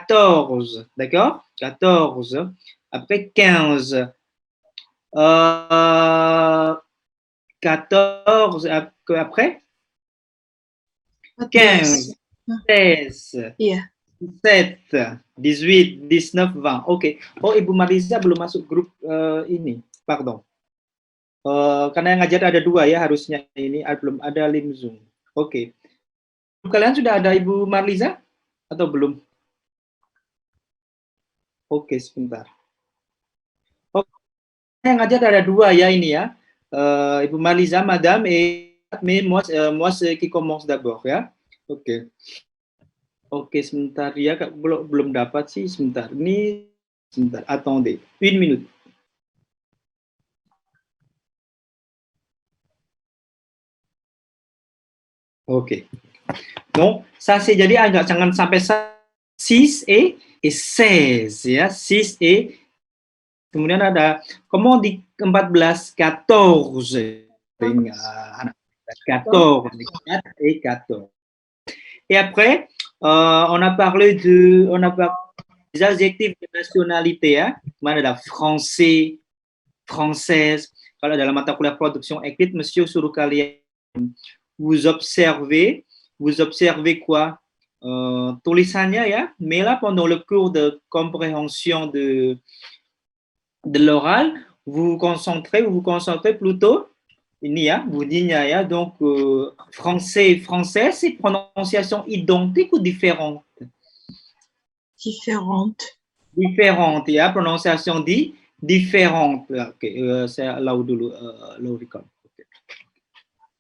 14, d'accord? 14. Après 15. 14, après 15, 16, Iya. 17, 18, 19, 20. Oke. Oh, Ibu Marisa belum masuk grup ini. Pardon. Karena yang ngajar ada 2 ya harusnya ini belum ada link Zoom. Oke. Kalian sudah ada Ibu Marliza atau belum? Oke, sebentar. Oh, yang ngajar ada 2 ya ini ya. Ibu Marliza, Madame, mais moi c'est qui commence d'abord ya. Oke. Oke, sebentar ya, Kak. Belum dapat sih, sebentar. Ini sebentar, attendez, 1 minute. Oke. Donc, ça c'est jadi agak jangan sampai 6 et 16 ya, 6 et kemudian ada comment on dit 14, 14. 14, 4 et 14. Et après, on a parlé des adjectifs de nationalité ya, mana ada français, française. Kalau dalam mata kuliah production écrite, monsieur suruh kalian vous observez quoi? Tulisannya ya, mais là pendant le cours de compréhension de l'oral, vous vous concentrez plutôt ini ya, bunyinya ya. Donc français, c'est prononciation identique ou différente? Différente ya, prononciation différente. Oke, saya low dulu, low record.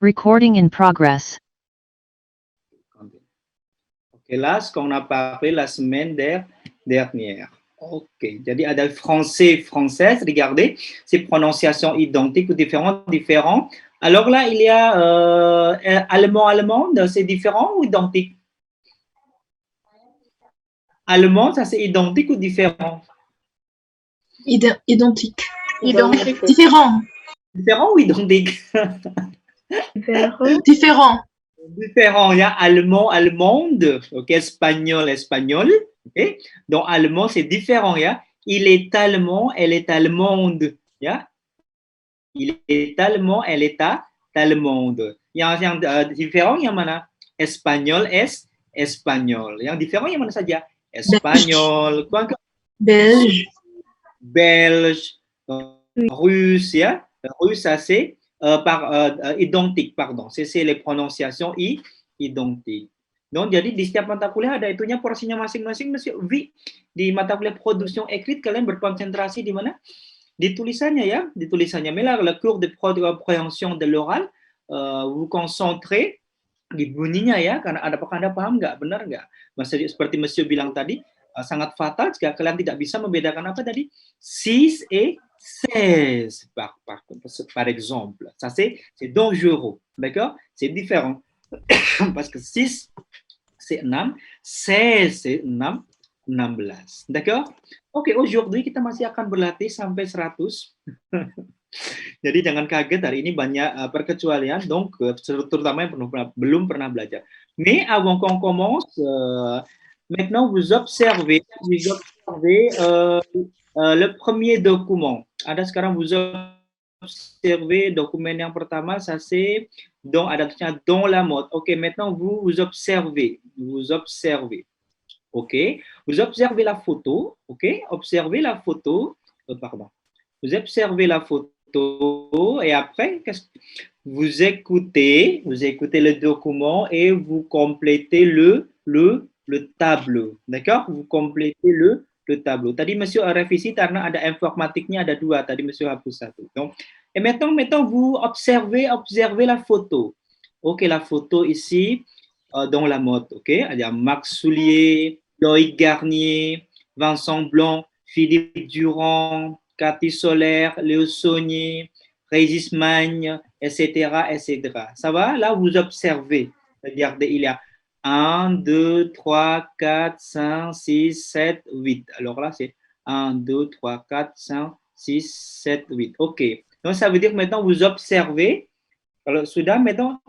Recording in progress. Ok, là, ce qu'on a parlé la semaine dernière. Ok, jadi ada français, française, regardez, c'est prononciation identique ou différent. Alors là, il y a allemand, allemande, c'est différent ou identique? Allemand, ça c'est identique ou différent? Identique. Différent. Différent ou identique? Différent. Différent, il y a allemand, allemande, ok, espagnol, espagnol, ok. Donc allemand c'est différent ya. Il est allemand, elle est allemande, ya. Il est allemand, elle est allemande. Yang différent yang mana? Espagnol, espagnol. Yang différent yang mana saja? Espagnol, Belge. Belge, russe, ya. Russe, ça c'est identique, pardon. C'est les prononciations identiques. Donc, jadi di setiap mata kuliah ada itunya porsinya masing-masing, Monsieur V. Di mata kuliah production écrite, kalian berkonsentrasi di mana? Di tulisannya ya, di tulisannya. Mais là, le cours de compréhension de l'oral, vous concentrez di bunyinya ya, karena apakah Anda paham nggak? Benar nggak? Seperti Monsieur bilang tadi, sangat fatal jika kalian tidak bisa membedakan apa tadi? 6 et 16, par exemple. Ça, c'est dangereux, d'accord? C'est différent. Parce que 6, c'est 6, 16, c'est 16. D'accord? Oke, aujourd'hui kita masih akan berlatih sampai 100. Jadi jangan kaget, hari ini banyak perkecualian, donc terutama yang belum pernah belajar. Mais avant qu'on commence, maintenant vous observez le premier document. Ada sekarang vous observez dokumen yang pertama, ça c'est ada tulisannya dans la mode. Ok, maintenant vous observez. Ok, vous observez la photo. Ok, observez la photo. Vous observez la photo et après, vous écoutez le document et vous complétez le tableau. D'accord? Vous complétez le tableau. Tadi Monsieur revisi karena ada informatiknya ada 2. Tadi Monsieur hapus 1. Donc, et maintenant vous observez la photo. Ok, la photo ici dans la mode. Ok, il y a Max Soulier, Loïc Garnier, Vincent Blanc, Philippe Durand, Cathy Solaire, Léo Saunier, Régis Magne, etc., etc. Ça va? Là, vous observez. Regardez, il y a 1, 2, 3, 4, 5, 6, 7, 8. Alors là, c'est 1, 2, 3, 4, 5, 6, 7, 8. OK. Donc, ça veut dire maintenant, vous observez. Alors, soudain, maintenant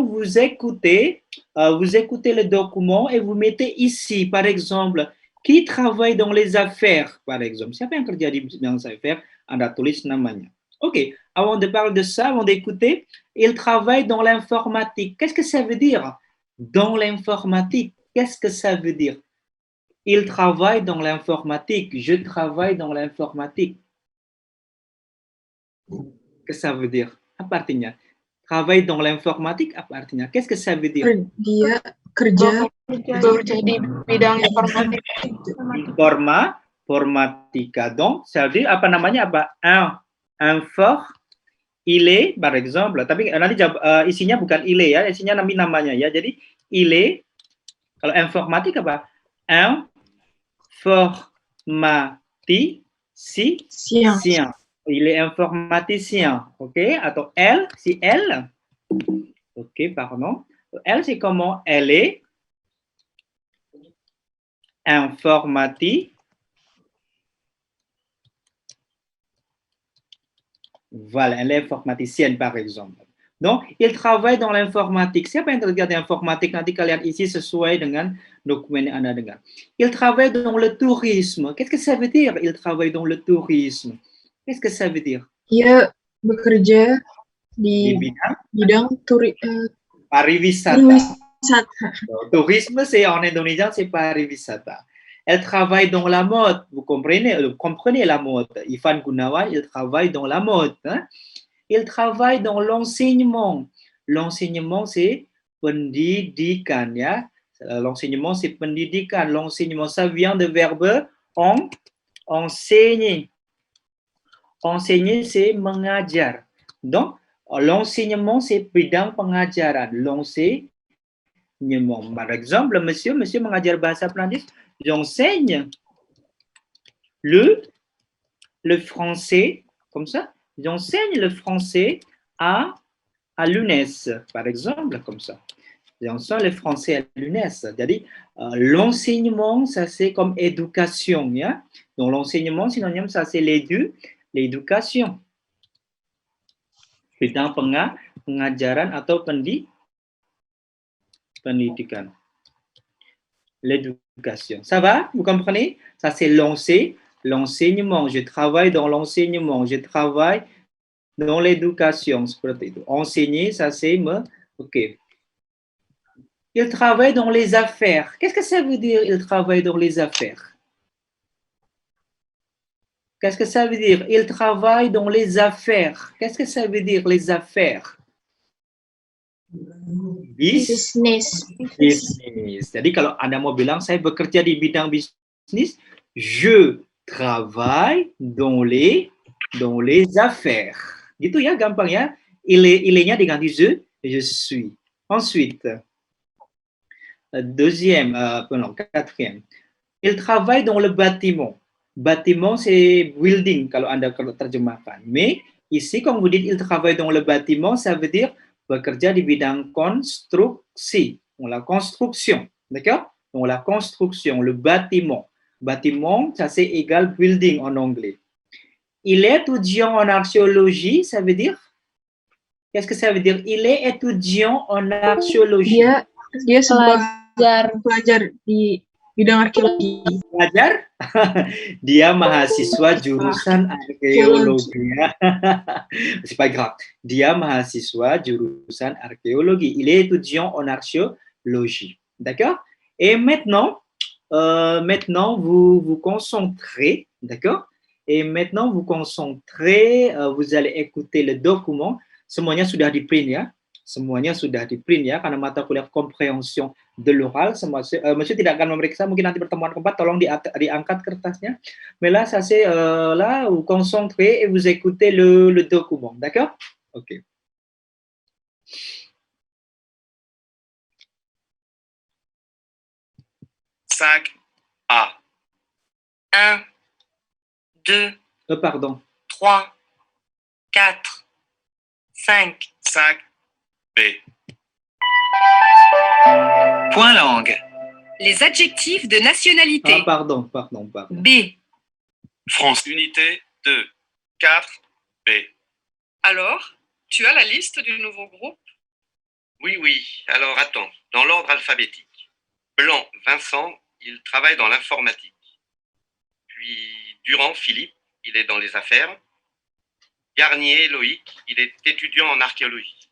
vous écoutez le document et vous mettez ici, par exemple, Qui travaille dans les affaires, par exemple? Siapa yang kerja di bidang affaires? Anda tulis namanya. Ok, avant de parler de ça, avant d'écouter, il travaille dans l'informatique. Qu'est-ce que ça veut dire? Dans l'informatique, qu'est-ce que ça veut dire? Il travaille dans l'informatique. Je travaille dans l'informatique. Qu'est-ce que ça veut dire? Apa artinya? Travaille dans l'informatique, apa artinya? Qu'est-ce que ça veut dire? Dia kerja Bekerja di bidang informatik. Informatica. Donc, ça veut dire apa namanya apa? Un fort, il est, par exemple. Tapi nanti isinya bukan il est ya, isinya namanya ya. Jadi il est, kalau informatik apa? Informaticien. Il est informaticien, ok? Atau elle, si elle, ok, pardon. Elle, c'est comment? Elle est informatique. Voilà, elle est informaticienne, par exemple. Donc, il travaille dans l'informatique. Siapa yang terlibat di informatik? Nanti kalian isi sesuai dengan dokumen yang Anda dengar. Il travaille dans le tourisme. Qu'est-ce que ça veut dire? Il travaille dans le tourisme. Qu'est-ce que ça veut dire? Dia bekerja di bidang pariwisata. Tourisme, c'est en indonésien, c'est pariwisata. Elle travaille dans la mode. Vous comprenez la mode. Ivan Gunawan, il travaille dans la mode. Hein? Il travaille dans l'enseignement. L'enseignement, c'est pendidikan. Ya? L'enseignement, c'est pendidikan. L'enseignement, ça vient du verbe enseigner. Enseigner, c'est mengajar. Donc, l'enseignement, c'est bidang pengajaran. L'enseignement. Par exemple, monsieur mengajar bahasa Perancis. J'enseigne le français, comme ça. J'enseigne le français à l'UNES, par exemple, comme ça. J'enseigne le français à l'UNES. Jadi, l'enseignement, ça c'est comme éducation. Ya? Donc, l'enseignement, synonyme, ça c'est l'éducation. Bidang pengajaran atau pendidikan. L'éducation. Ça va? Vous comprenez? Ça, c'est l'enseignement. Je travaille dans l'enseignement. Je travaille dans l'éducation. Enseigner, ça, c'est... OK. Il travaille dans les affaires. Qu'est-ce que ça veut dire, il travaille dans les affaires? Qu'est-ce que ça veut dire? Il travaille dans les affaires. Qu'est-ce que ça veut dire, les affaires? Business. Jadi kalau Anda mau bilang saya bekerja di bidang bisnis, je travaille dans les affaires. Gitu ya, gampang ya. Il-nya diganti je suis. Ensuite, quatrième. Il travaille dans le bâtiment. Bâtiment, c'est building kalau Anda terjemahkan. Mais ici, quand vous dites il travaille dans le bâtiment, ça veut dire bekerja di bidang konstruksi, la construction, d'accord? Donc la construction, le bâtiment. Bâtiment, ça c'est égal building en anglais. Il est étudiant en archéologie, ça veut dire? Qu'est-ce que ça veut dire? Il est étudiant en archéologie. Dia pelajar di bidang arkeologi. Pelajar? Dia mahasiswa jurusan arkeologi. C'est pas grave. Dia mahasiswa jurusan archéologie. Il est étudiant en archéologie. D'accord? Et maintenant, vous vous concentrez. D'accord? Et maintenant, vous concentrez. Vous allez écouter le document. Semuanya sudah di print ya. Semuanya sudah di print ya, karena mata kuliah compréhension de l'oral. Monsieur tidak akan memeriksa, mungkin nanti pertemuan keempat, tolong diangkat kertasnya. Mais là, ça c'est là, vous concentrez et vous écoutez le document, d'accord? Ok. Cinq A. 1, 2, pardon. 3, 4, 5. 5 B. Point langue. Les adjectifs de nationalité. Pardon. B. France. Unité 2, 4 B. Alors, tu as la liste du nouveau groupe? Oui. Alors attends, dans l'ordre alphabétique. Blanc, Vincent, il travaille dans l'informatique. Durand Philippe, il est dans les affaires. Garnier Loïc, il est étudiant en archéologie.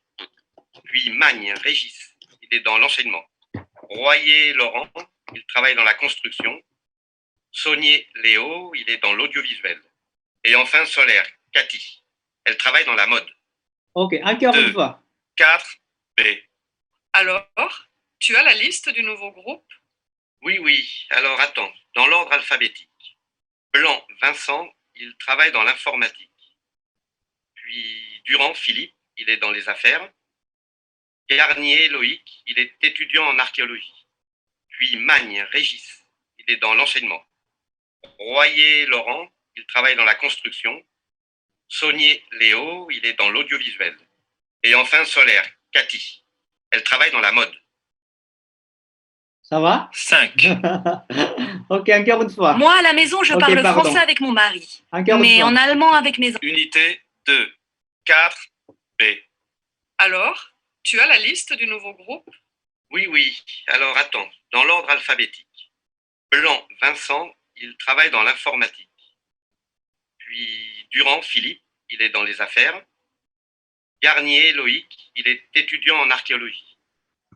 Puis Magne Régis, il est dans l'enseignement. Royer Laurent, il travaille dans la construction. Saunier Léo, il est dans l'audiovisuel. Et enfin Solaire Cathy, elle travaille dans la mode. Ok, encore une fois. 4, B. Alors, tu as la liste du nouveau groupe? Oui, oui. Alors attends, dans l'ordre alphabétique. Blanc Vincent, il travaille dans l'informatique. Puis Durand Philippe, il est dans les affaires. Garnier Loïc, il est étudiant en archéologie. Puis Magne Régis, il est dans l'enseignement. Royer Laurent, il travaille dans la construction. Saunier Léo, il est dans l'audiovisuel. Et enfin Solaire Cathy, elle travaille dans la mode. Ça va? 5. Ok, encore une fois. Moi, à la maison, je Ok, parle pardon. français avec mon mari, Encore une mais fois. en allemand avec mes enfants. Unité 2, 4, B. Alors, tu as la liste du nouveau groupe? Oui, oui. Alors attends, dans l'ordre alphabétique. Blanc Vincent, il travaille dans l'informatique. Puis Durand Philippe, il est dans les affaires. Garnier Loïc, il est étudiant en archéologie.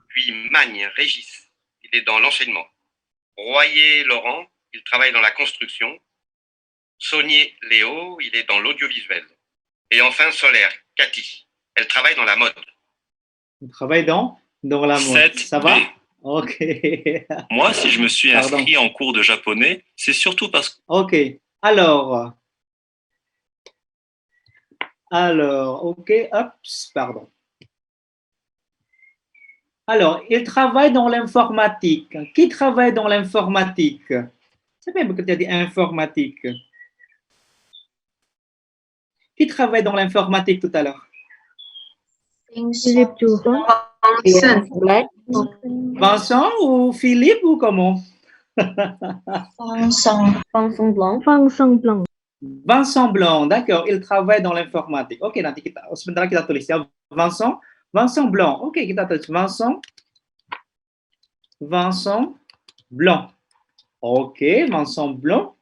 Puis Magne Régis, il est dans l'enseignement. Royer Laurent, il travaille dans la construction. Saunier Léo, il est dans l'audiovisuel. Et enfin Solaire Cathy, elle travaille dans la mode. On travaille dans la mode. 7, Ça va? B. Ok. Moi, si je me suis Pardon. inscrit en cours de japonais, c'est surtout parce que Ok. Alors, ok, hop, pardon. Alors, il travaille dans l'informatique. Qui travaille dans l'informatique? C'est même que tu as dit informatique. Qui travaille dans l'informatique tout à l'heure? Philippe Durand. Vincent ou Philippe ou comment? Vincent Blanc. Vincent Blanc, d'accord, il travaille dans l'informatique. Ok, nanti sebentar kita tulis ya. Vincent Blanc. Ok, kita tulis Vincent Blanc. Ok, Vincent Blanc.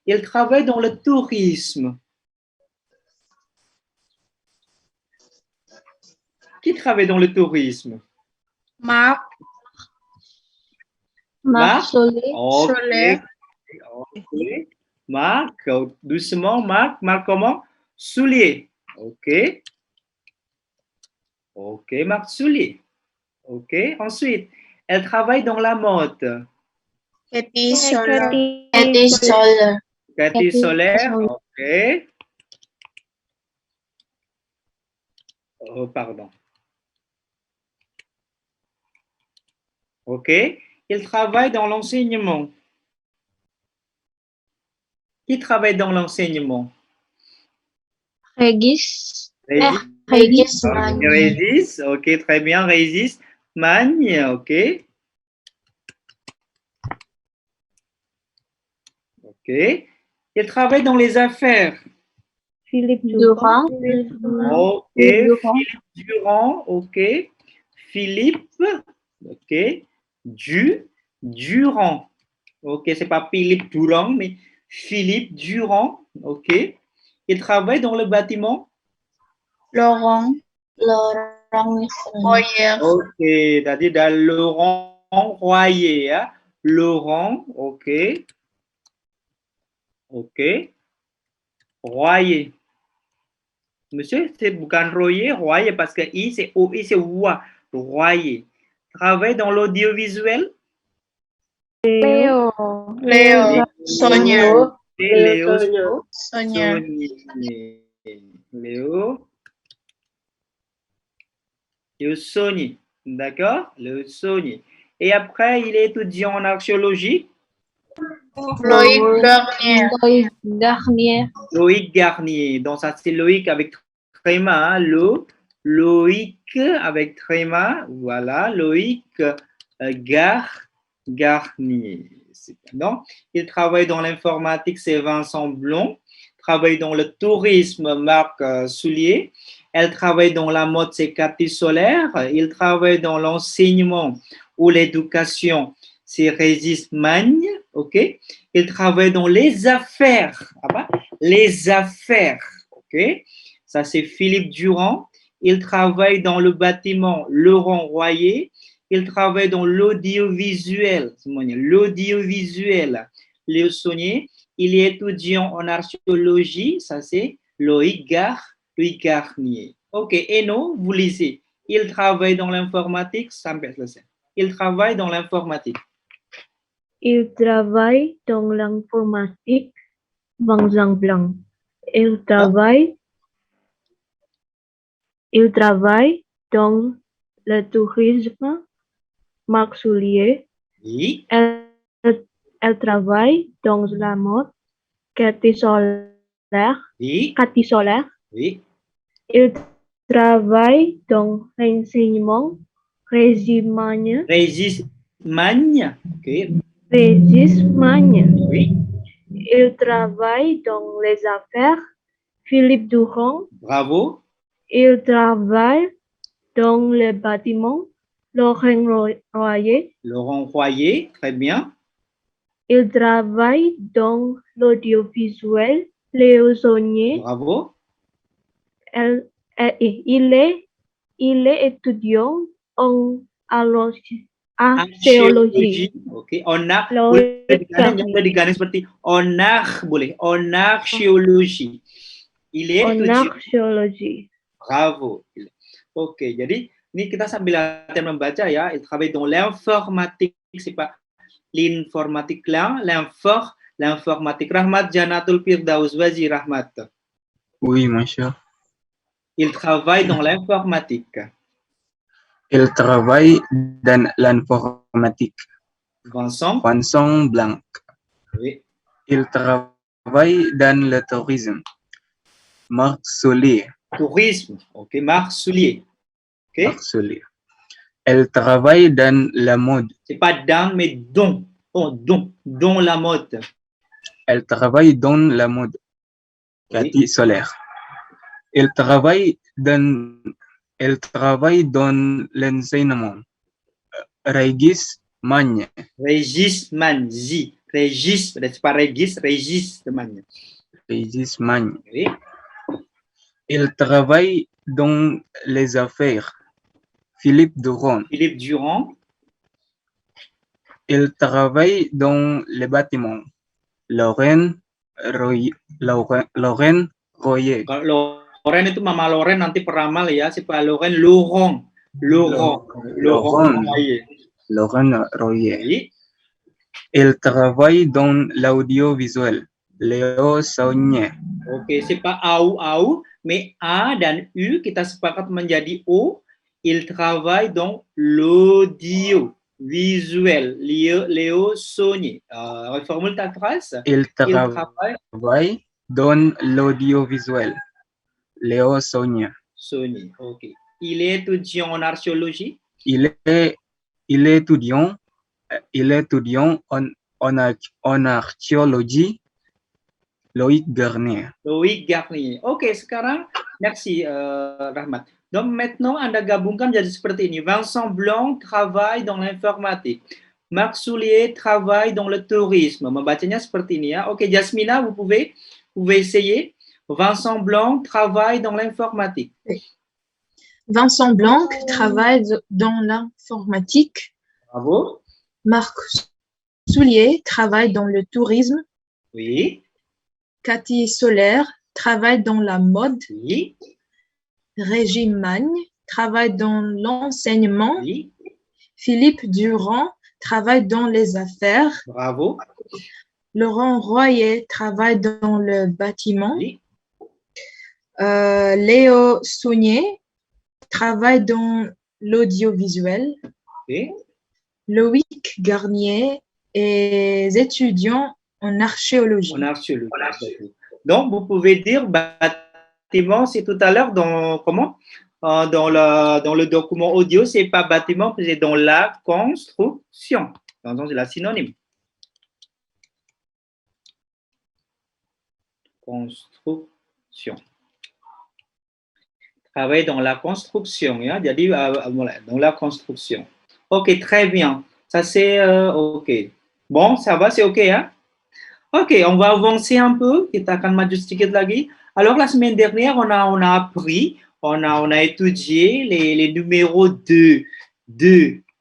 Il travaille dans le tourisme. Qui travaille dans le tourisme? Marc Marc? Soler. Ok. Ok. Marc, doucement, Marc. Marc comment? Soulier. Ok. Ok, Marc Soulier. Ok. Ensuite, elle travaille dans la mode. Cathy Soler. Cathy Soler. Cathy Solaire. Ok. Oh, pardon. Ok. Il travaille dans l'enseignement. Qui travaille dans l'enseignement? Régis. Régis. Régis Ok, Magne. Régis. Ok, très bien. Régis. Magne. Ok. Ok. Il travaille dans les affaires. Philippe Durand. Ok. Philippe Durand. Ok. Philippe. Ok. Durand. Ok, c'est pas Philippe Durand, mais Philippe Durand. Ok. Il travaille dans le bâtiment. Laurent. Royer. Ok, tadi ada Laurent Royer ya. Laurent, ok. Ok. Royer. Monsieur, c'est bukan Royer, Royer parce que I c'est OI, c'est OUA. Royer. Travaille dans l'audiovisuel. Léo. Sonia. Léo. Sonia. Léo. Léo Sony. D'accord? Léo Sony. Et après, il est étudiant en archéologie. Loïc Garnier. Loïc Garnier. Donc, ça, c'est Loïc avec tréma. Hein? Loïc avec tréma. Voilà. Loïc Garnier. Donc, il travaille dans l'informatique, c'est Vincent Blanc. Travaille dans le tourisme, Marc Soulier. Elle travaille dans la mode, c'est Cathy Solaire. Il travaille dans l'enseignement ou l'éducation, c'est Régis Magne. OK? Il travaille dans les affaires. Apa? Les affaires. OK? Ça, c'est Philippe Durand. Il travaille dans le bâtiment Laurent Royer. Il travaille dans l'audiovisuel. Semuanya. L'audiovisuel. Léo Saunier. Il est étudiant en archéologie. Ça, c'est Loïc Garnier. OK. Eno, vous lisez. Il travaille dans l'informatique. Sampai selesai. Il travaille dans l'informatique. Il travaille dans l'informatique. Bang Zhang Blanc. Il travaille dans le tourisme. Marc Soulier. Oui. Elle travaille dans la mode. Cathy Solaire. Oui. Cathy Solaire. Oui. Il travaille dans l'enseignement. Régis Magne. Régis Magne. OK. Régis Magne. Oui. Il travaille dans les affaires. Philippe Durand. Bravo. Il travaille dans le bâtiment. Laurent Royer. Laurent Royer. Très bien. Il travaille dans l'audiovisuel. Léo Saunier. Bravo. Il est étudiant en archéologie. Oke, onar boleh digaris seperti onar boleh. Onarchéologie. Il est En étudiant. archéologie. Bravo. Oke, jadi ini kita sambil latihan membaca ya. Il travaille dans l'informatique, c'est pas l'informatique là, l'informatique. Rahmat Janatul Firdaus, vas-y Rahmat. Oui, monsieur. Il travaille dans l'informatique. Il travaille dans l'informatique. Vincent. Vincent Blanc. Oui. Il travaille dans le tourisme. Marc Soulier. Tourisme. Ok, Marc Soulier. Ok. Marc Soulier. Elle travaille dans la mode. C'est pas dans, mais dont. Oh, dont la mode. Elle travaille dans la mode. Cathy Oui. Solaire. Elle travaille dans l'enseignement. Régis Magne. Régis Manzi. Régis, c'est pas Régis, Régis temannya. Régis Magne. Oui. Elle travaille dans les affaires. Philippe Durand. Philippe Durand. Elle travaille dans les bâtiments. Laurent Royer. Kalau Loren itu Mama Loren nanti peramal ya, si Pak Loren Laurent Royer. Laurent Royer. Oui. Elle travaille dans l'audiovisuel. Léo Saunier. Oke, c'est pas au, mais A dan U kita sepakat menjadi O. Il travaille dans l'audiovisuel. Léo Saunier. Reformule ta phrase. Elle Il travaille travaille dans l'audiovisuel. Léo Saunier. Saunier. Ok. Il est étudiant en archéologie. Il est étudiant en archéologie. Loïc Garnier. Loïc Garnier. Oke, sekarang merci Rahmat. Donc maintenant Anda gabungkan jadi seperti ini. Vincent Blanc travaille dans l'informatique. Marc Soulier travaille dans le tourisme. Membacanya seperti ini ya. Oke, Jasmina, vous pouvez essayer. Vincent Blanc travaille dans l'informatique. Vincent Blanc travaille dans l'informatique. Bravo. Marc Soulier travaille dans le tourisme. Oui. Cathy Solaire travaille dans la mode. Oui. Régis Magne travaille dans l'enseignement. Oui. Philippe Durand travaille dans les affaires. Bravo. Laurent Royer travaille dans le bâtiment. Oui. Léo Saunier travaille dans l'audiovisuel. Oui. Loïc Garnier est étudiant en archéologie. En archéologie. Donc, vous pouvez dire bâtiment, c'est tout à l'heure dans comment dans le document audio, c'est pas bâtiment, c'est dans la construction. Donc, c'est la synonyme. Construction. Travailler dans la construction, ya. Jadi dans la construction. Ok, très bien. Ça c'est ok. Bon, ça va, c'est OK, hein? OK, on va avancer un peu. Kita akan maju sedikit lagi. Alors, la semaine dernière, on a appris, on a étudié les numéros de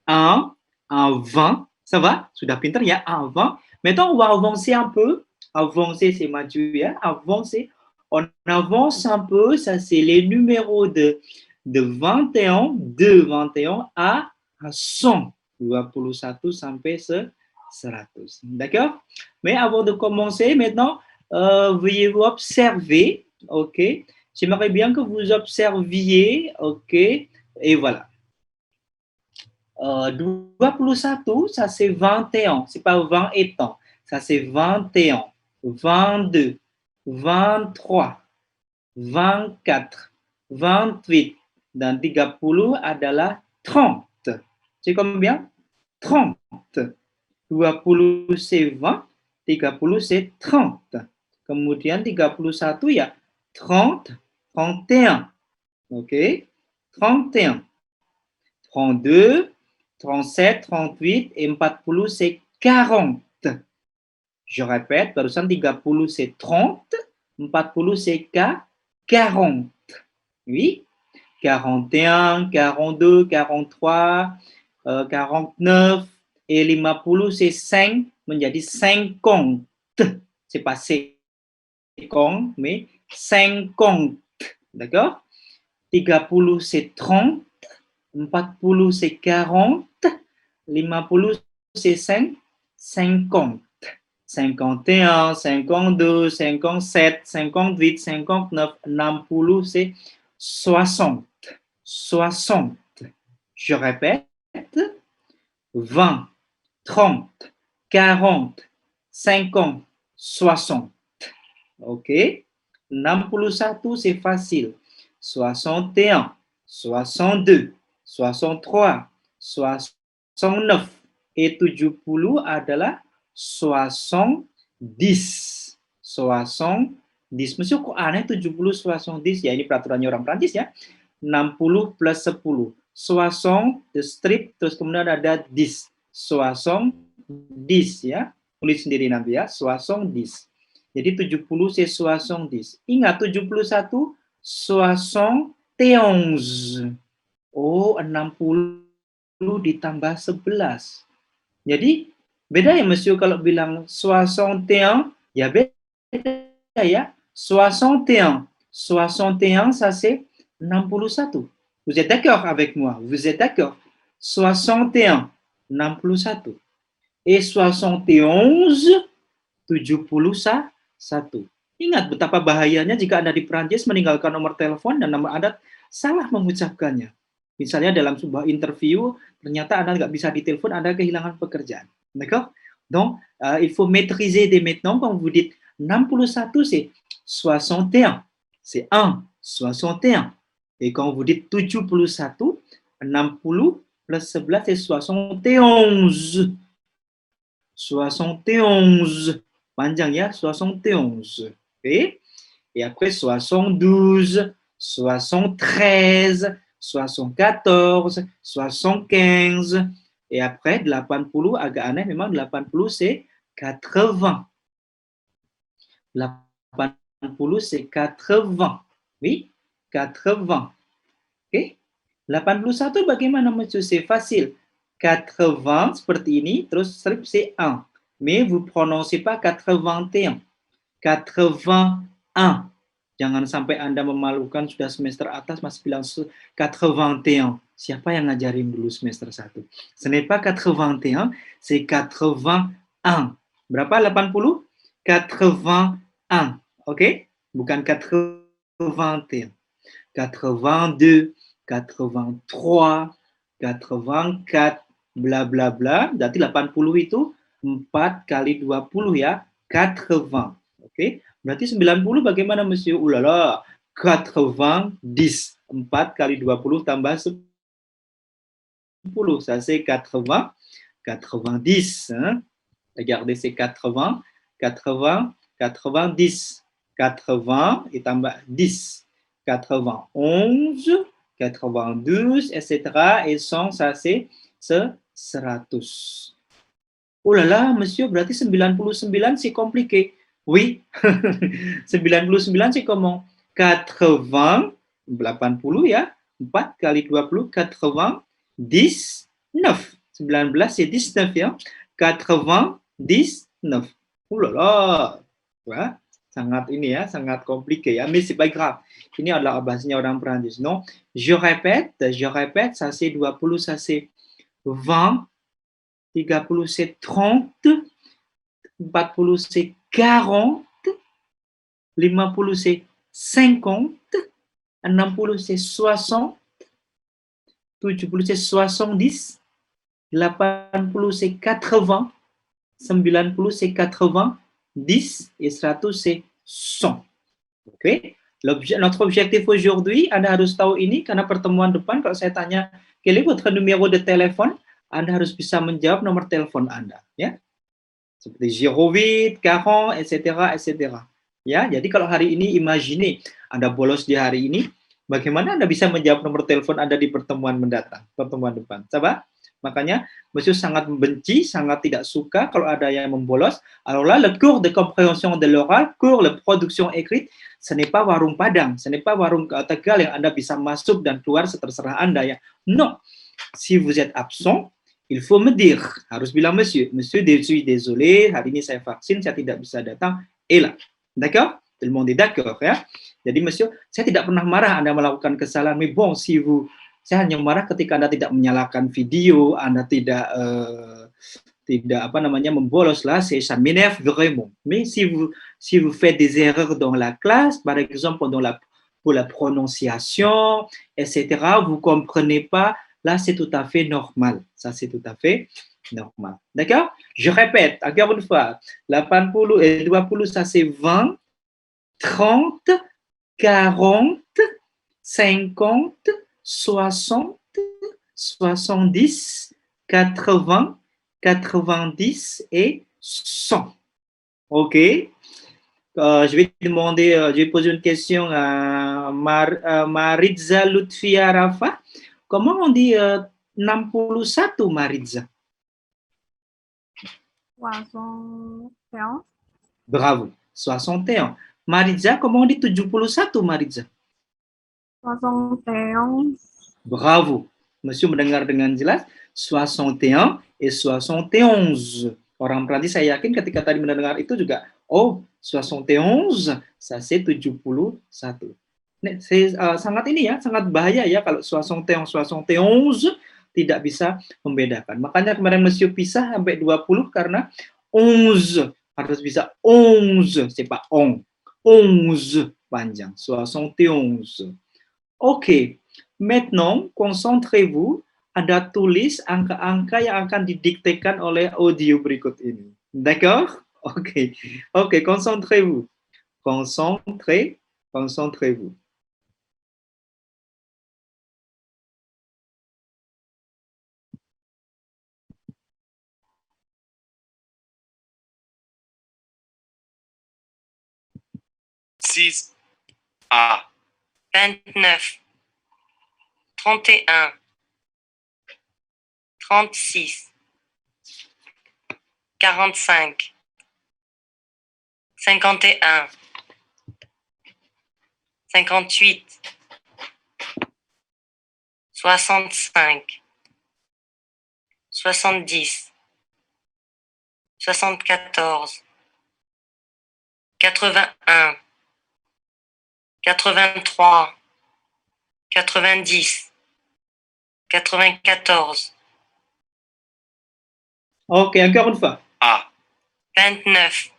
1 à 20. Ça va? Sudah pintar ya, 1 à 20. Maintenant, on va avancer un peu. Avancer, c'est maju ya. Avancer. On avance un peu. Ça, c'est les numéros de 21 à 100. 21 sampai 100. D'accord? Mais avant de commencer, maintenant, veuillez vous observer, ok? J'aimerais bien que vous observiez, ok? Et voilà. 21, ça c'est 21, c'est pas 20 étant, ça c'est 21, 22, 23, 24, 28, dan 30 adalah 30. C'est combien? 30. 20 c'est 20, 30 c'est 30. Kemudian 31 ya 30, 31. OK? 31. 32, 37, 38 et 40 c'est 40. Je répète, barusan 30 c'est 30, 40 c'est 40. Oui? 41, 42, 43, 49 et 50 c'est 5 menjadi 50. C'est pas 50 mais 50. D'accord? 30 c'est 30, 40 c'est 40, 50 c'est 5, 50. 51, 52, 57, 58, 59, 60 c'est 60. 60. Je répète, 20, 30, 40, 50, 60. OK? 61, c'est facile. 61, 62, 63, 69 et 70 adalah 70. 70. Mesti kok aneh 70 70 ya, ini peraturannya orang Prancis ya. 60 plus 10. 60 the strip terus kemudian ada 10. 70 ya. Tulis sendiri nanti ya, 70. Jadi 70 c'est 70. Ingat 71 71. Oh, 60 ditambah 11. Jadi beda ya monsieur kalau bilang 61 ya beda ya. 61. 61 ça c'est 61. Vous êtes d'accord avec moi? Vous êtes d'accord? 61, 61. Et 71, 71. Ingat betapa bahayanya jika Anda di Prancis meninggalkan nomor telepon dan nomor Anda salah mengucapkannya. Misalnya dalam sebuah interview, ternyata Anda nggak bisa ditelepon, Anda kehilangan pekerjaan. D'accord? Donc, il faut maîtriser dès maintenant. Quand vous dites 61, c'est 61. C'est 1, 61. Et quand vous dites 71, 60 plus 11, c'est 71. 71. Panjang ya, 71. Okay? Et après 72, 73, 74, 75. Et après 80, agak aneh memang 80 c'est 80. 80 c'est 80. Oui, 80. Oke. 81 bagaimana monsieur? C'est facile. 80 seperti ini, terus strip c'est 1. Mais vous prononcez pas 81. 81. Jangan sampai Anda memalukan sudah semester atas masih bilang 81. Siapa yang ngajarin dulu semester 1? Ce n'est pas 81, c'est 81. Berapa 80? 81. Oke? Bukan 81. 82, 83, 84, bla bla bla. Berarti 80 itu 4 kali 20 ya, 80. Oke? Berarti 90 bagaimana monsieur? Ulala, 90. 4 kali 20 tambah 10. Ça c'est 80. 90. Hein? Regardez, c'est 80. 80, 90. 80 ditambah 10. 91, 92, etc. Et 100, ça c'est 100. Oh là là, monsieur, berarti 99 c'est compliqué. Oui, 99 c'est comment? 80, 80 ya, 4 kali 20, 99. 19 c'est 19 ya, 99. Oh là là, wah, sangat ini ya, sangat compliqué ya, mais c'est pas grave. Ini adalah bahasanya orang Perancis, non? Je répète, ça c'est 20, ça c'est 20, 30 c'est 30, 40 c'est 40, 50 c'est 50, 60 c'est 60, 70 c'est 70, 80 c'est 80, 90 c'est 90 et 100 c'est 100. Oke, notre objectif aujourd'hui, Anda harus tahu ini karena pertemuan depan kalau saya tanya, quel est votre numéro de téléphone? Anda harus bisa menjawab nomor telepon Anda, ya. Seperti 08, 40, etc., etc. Ya, jadi kalau hari ini imagine Anda bolos di hari ini, bagaimana Anda bisa menjawab nomor telepon Anda di pertemuan mendatang, pertemuan depan? Coba. Makanya, Monsieur sangat membenci, sangat tidak suka kalau ada yang membolos. Alors là, le cours de compréhension de l'oral, cours de production écrite, ce n'est pas warung Padang, ce n'est pas warung Tegal yang Anda bisa masuk dan keluar seterserah Anda ya. Non, si vous êtes absent, il faut me dire, harus bilang monsieur, monsieur, je suis désolé, hari ini saya vaksin, saya tidak bisa datang, et là, d'accord? Tout le monde est d'accord ya. Jadi monsieur, saya tidak pernah marah Anda melakukan kesalahan, mais bon, si vous, saya hanya marah ketika Anda tidak menyalakan video, Anda tidak membolos là, ça m'énerve vraiment. Mais si vous faites des erreurs dans la classe, par exemple pour la prononciation, etc., vous comprenez pas, là c'est tout à fait normal. Ça c'est tout à fait normal. D'accord? Je répète encore une fois, 80 et 20 ça c'est 20, 30, 40, 50, 60, 70, 80, 90 et 100. OK. Je vais poser une question à Maritza Lutfia Rafa. Comment on dit 61, Maritza? 61. Bravo, 61. Maritza, comment on dit 71, Maritza? 61. Bravo. Monsieur mendengar dengan jelas 61 et 71. Orang Prancis saya yakin ketika tadi mendengar itu juga, oh 71, ça c'est 71. Sangat ini ya, sangat bahaya ya kalau 61, 71 tidak bisa membedakan. Makanya kemarin Monsieur pisah sampai 20 karena 11 harus bisa 11, c'est pas 11 panjang, 71. Oke, maintenant concentrez-vous, Anda tulis angka-angka yang akan didiktekan oleh audio berikut ini. D'accord? Oke, concentrez-vous. Concentrez-vous. Six A. 29, 31, 36, 45, 51, 58, 65, 70, 74, 81, 83, 90, 94. Ok, encore une fois. A. 29,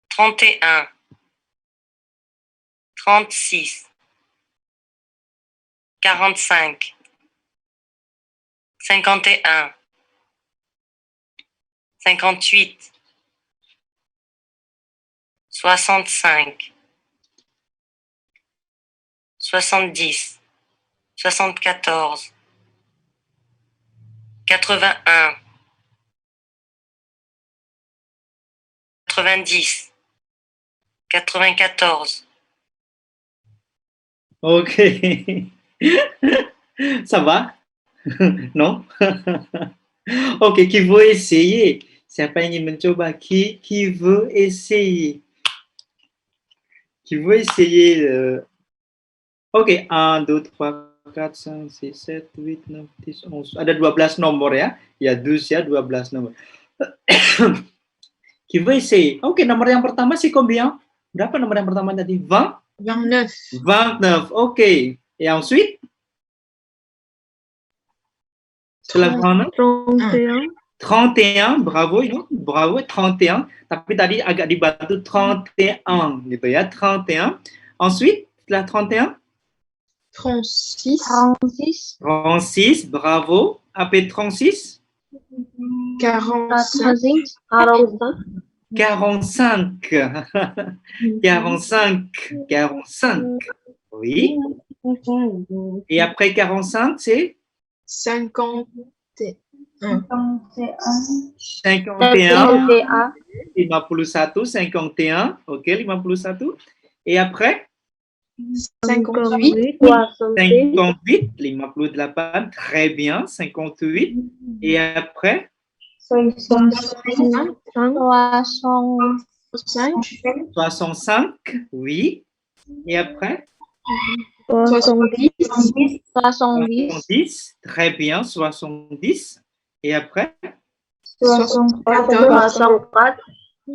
31, 36, 45, 51, 58, 65, 70, 74, 81, 90, 94. Ok. Ça va? Non? Oke, qui veut essayer? Siapa yang ingin mencoba? Qui veut essayer? Qui veut essayer Oke, 1, 2, 3, 4, 5, 6, 7, 8, 9, 10, 11. Ada 12 nomor ya. Ya, 12 ya, 12 nomor. Qui veut essayer? Oke, nomor yang pertama c'est combien? Berapa nomor yang pertama tadi? 20? 29. 29, oke. Et ensuite? Setelah 29? 31. 31, bravo, bravo, 31. Tapi tadi agak dibantu 31 gitu ya, 31. Ensuite, setelah 31? 36. 36. 36, bravo. Après 36? 45. 45. 45. 45. Oui. Et après 45, c'est 51. 51. 51, 51. Ok, 51. Et après 58. 58, 58. Très bien, 58. Et après 65. 65, oui. Et après 70. 70, très bien, 70. Et après 74.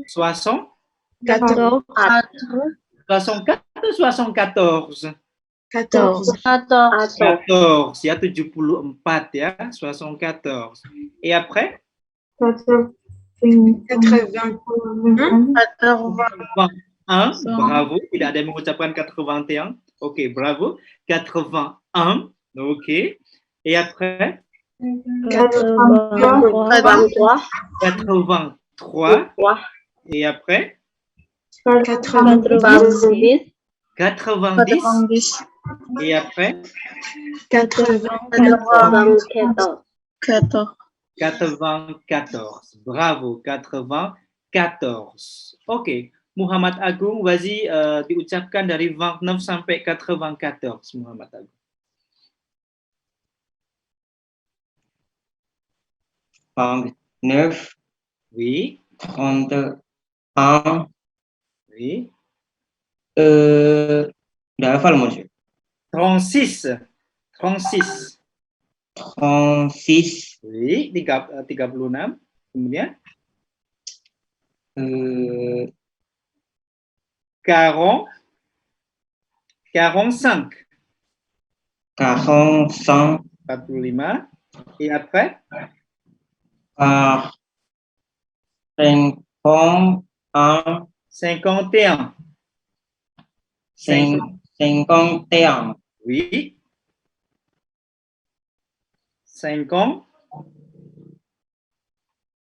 60, 14. 64 ou 74? 14. 14, ya 74 ya, 74. Et après 81. 81, bravo. Tidak ada yang mengucapkan 81. Oke, bravo. 81, ok. Et après 83. 83. Et après 90. 90. Et après 94. Bravo, 94. Oke, Muhammad Agung, vas-y, diucapkan dari 29 sampai 94, Muhammad Agung. 29, Oui, 31, oui. Udah hafal monsieur. 36. 36. 36, Oui, 36. Kemudian 40, 40. 45. 45, 45. Et après 51, 51. 51, Oui. 50.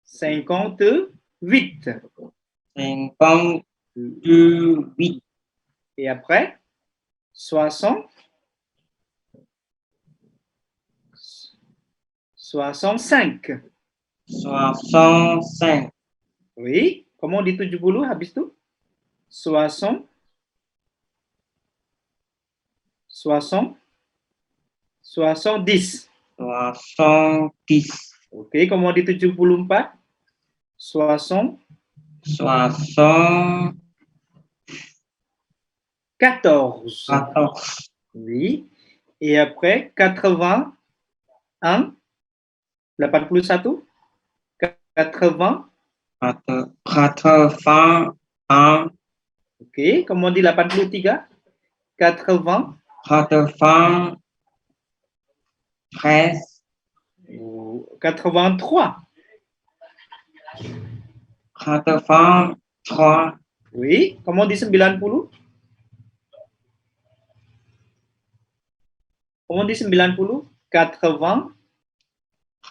58. 58, Et après 60. 65. 65, Oui. Comment on dit 70 habis itu? 60. 70. 70, Ok, comment on dit 74? 60. 74, 14. Oui. Et après 81. 81. 80. 81, Ok, comment on dit 83? 80. 83, 83. 83, Oui, comment on dit 90? Comment on dit 90? 80.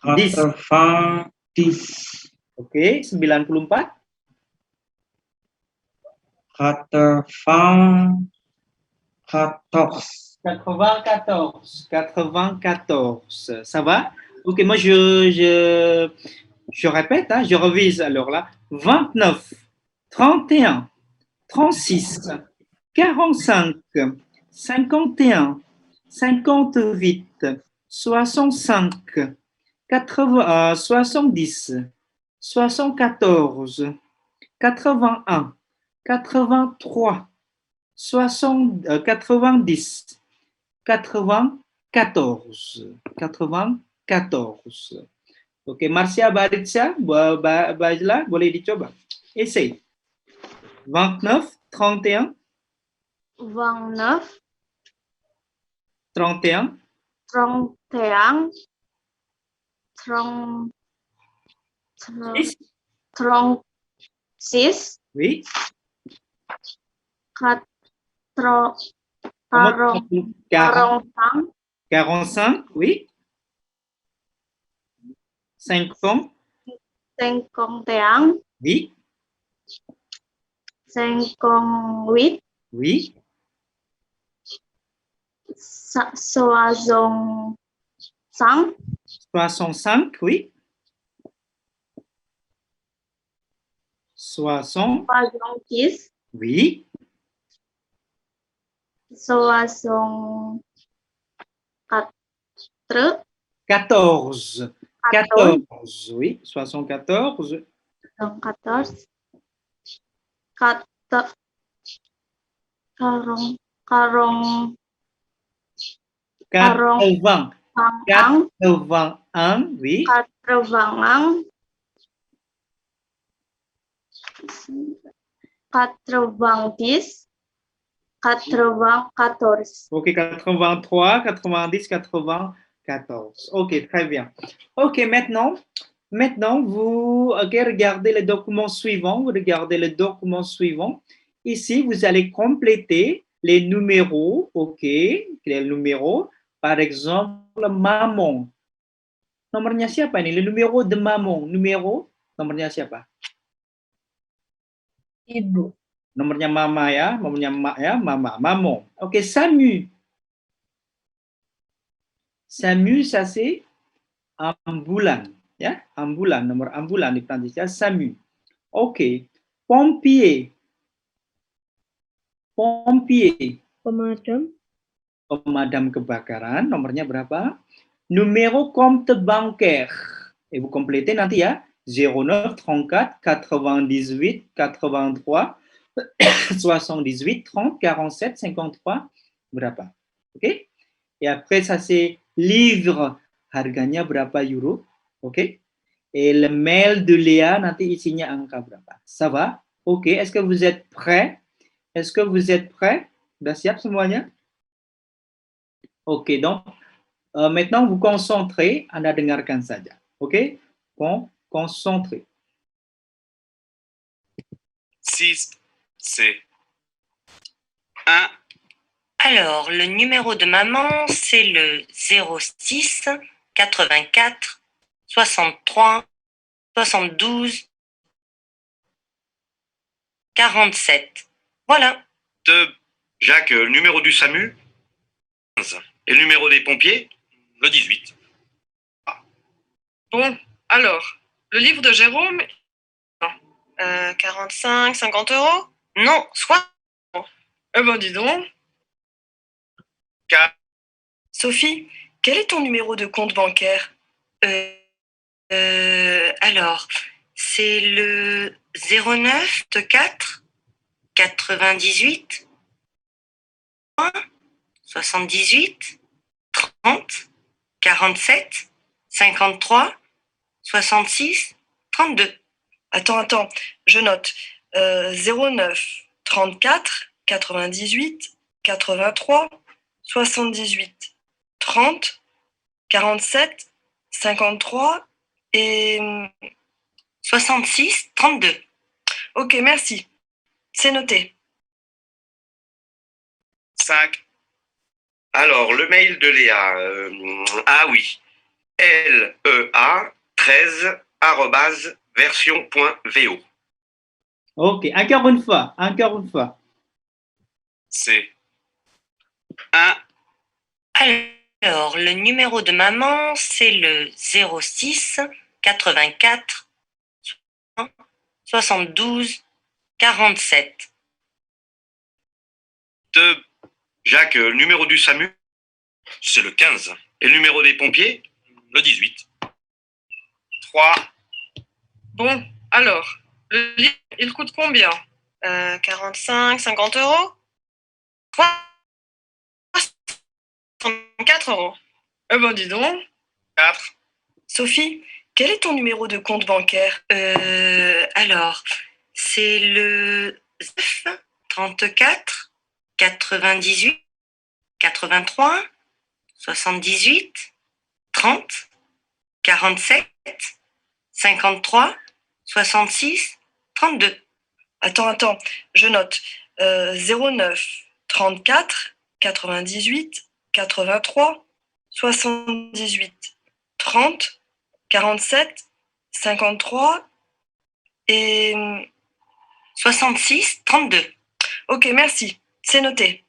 90, Ok, 94. 94, 94. Ça va? Ok, moi je répète, hein, je revise alors là. 29, 31, 36, 45, 51, 58, 65, 70, 74, 81, 83, 90, 94, 94. Oke, Marcia Baritza, Bajla, boleh dicoba. Essaye. 29, 31, 29, 31, 31, 30, 6, 36, oui. 4, Comment 40, 40, 45, oui. 50, 51, oui. 58, Oui. 65, 65, oui. 60, 70, oui. 64, 14, 14, oui. 74, 14, 40, 40, 80, 41, 81, oui. 81, 90, 94. Ok, 83, 90, 94. Ok, très bien. Ok, maintenant vous regardez le document suivant. Vous regardez le document suivant. Ici, vous allez compléter les numéros. Ok, les numéros. Par exemple, maman. Nomornya siapa nih? Le numéro de maman. Numéro, nomornya siapa? Ibu. Nomornya mama ya, nomornya mak ya, mama, maman. Ok, Samu. Samu, ça c'est ambulan, ya, ambulan, nomor ambulan di Prancis ya, SAMU. Oke, pompier, pompier, Pemadam. pemadam kebakaran, nomornya berapa? Numéro compte bancaire. Vous complétez nanti ya, 09 34 98 83 78 30 47 53 berapa? Oke? Et après ça c'est livre, harganya berapa euro? Oke? Et le mail de Léa nanti isinya angka berapa? Ça va? Ok, est-ce que vous êtes prêts? Est-ce que vous êtes prêts? Udah siap semuanya? Ok, donc maintenant vous concentrez, Anda dengarkan saja. Ok? Concentrez. 6, c'est 1, Alors, le numéro de maman, c'est le 06 84 63 72 47. Voilà. 2. Jacques, le numéro du SAMU 15, et le numéro des pompiers le 18, Bon, alors, le livre de Jérôme, 45, 50 euros? Non, soit. eh ben dis donc, 4. Sophie, quel est ton numéro de compte bancaire? Alors, c'est le 09 4 98 78 30 47 53 66 32. attends, je note. 09 34 98 83 78 30 47 53 et... 66 32. Ok, merci. C'est noté. 5. Alors, le mail de Léa. Ah oui. lea13@version.vo. Ok, encore une fois, encore une fois. c'est 1. Alors, le numéro de maman, c'est le 06 84 72 47. 2. Jacques, le numéro du SAMU le 15, et le numéro des pompiers le 18, 3. Bon, alors, le livre, il coûte combien? 45, 50 euros? 64 euros. Eh ben, dis donc. 4. Sophie, quel est ton numéro de compte bancaire? Alors, c'est le 9 34 98 83 78 30 47 53 66 32. Attends, je note. 09 34 98 83 78 30 47 53 et 66 32. ok, merci, c'est noté.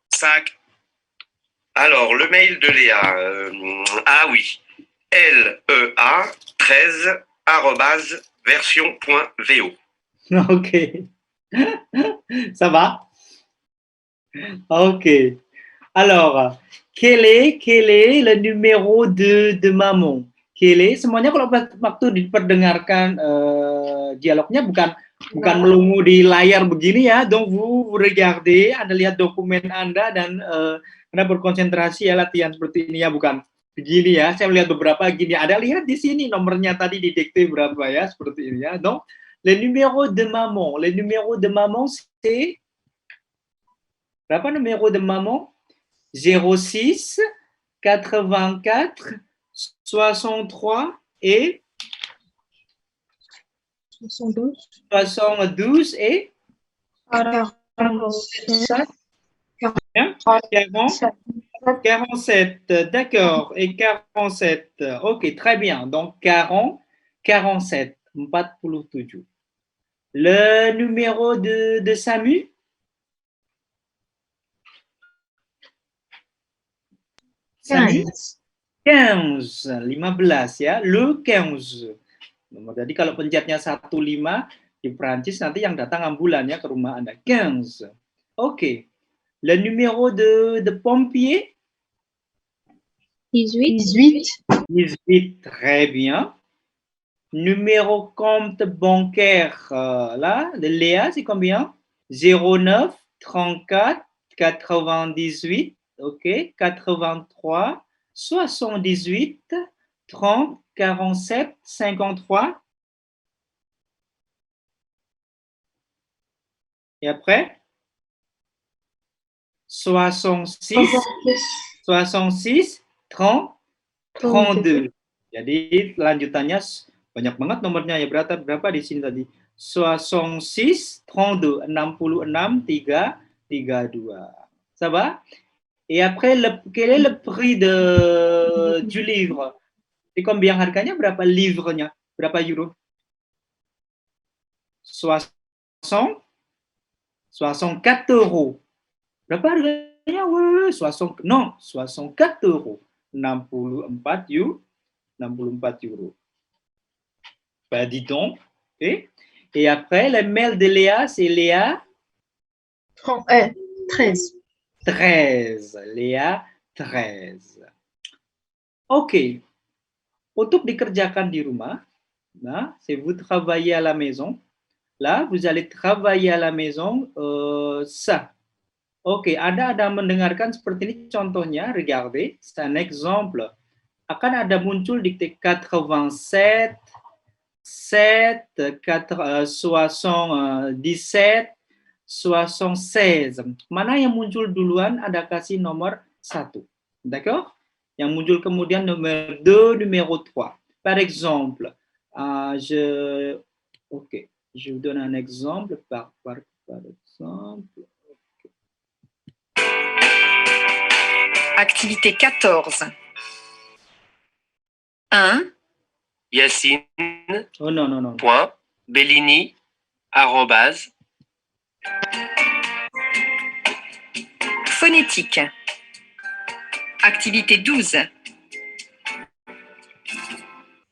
5. Alors, le mail de Léa. Ah oui. lea13@version.vo. Ok. Ça va? Ok. Alors, quel est le numéro de maman? Quel est? Semuanya kalau waktu diperdengarkan dialognya bukan melongo di layar begini ya. Donc vous regardez, Anda lihat dokumen Anda dan Anda berkonsentrasi ya latihan seperti ini ya, bukan begini ya. Saya melihat beberapa gini. Ada lihat di sini nomornya tadi didikte berapa ya, seperti ini ya. Donc le numéro de maman c'est berapa numéro de maman? 06 84 63 et 72 et 47, d'accord, et 47, ok, très bien, donc 40, 47, 47. Le numéro de Samu? Samu? 15, 15 ya, le 15. Jadi kalau pencetnya 15 di Prancis nanti yang datang ambulan ya ke rumah Anda. 15. Ok. Le numéro de pompier? 18. 18, très bien. Numéro compte bancaire, là, de Léa, c'est combien? 09 34 98, ok, 83 78 30 47 53. Et après 66 30 32. Jadi lanjutannya banyak banget nomornya ya, berapa di sini tadi? 66 32 66 3 32. Ça va? Et après quel est le prix du livre? C'est combien harganya? Berapa livrenya? Berapa euro? 64 euros. Berapa harganya? Ouais, 64 euros. 64 euros. Bah, dis donc. Okay. Et après, le mail de Léa, c'est Léa 13. 13. Léa 13. Ok. Untuk dikerjakan di rumah, nah, c'est vous travaillez à la maison. Là, vous allez travailler à la maison, ça. Ok, Anda ada mendengarkan seperti ini contohnya, regardez, c'est un exemple. Akan ada muncul dikte 87, 7, 77, 76. Mana yang muncul duluan, Anda kasih nomor 1. D'accord? Yang muncul kemudian nomor 2, numéro 3. Par exemple, je vous donne un exemple. Par exemple. Activité 14. 1. Yacine. Oh non. Point. Bellini. Arrobase. Phonétique. Activité 12.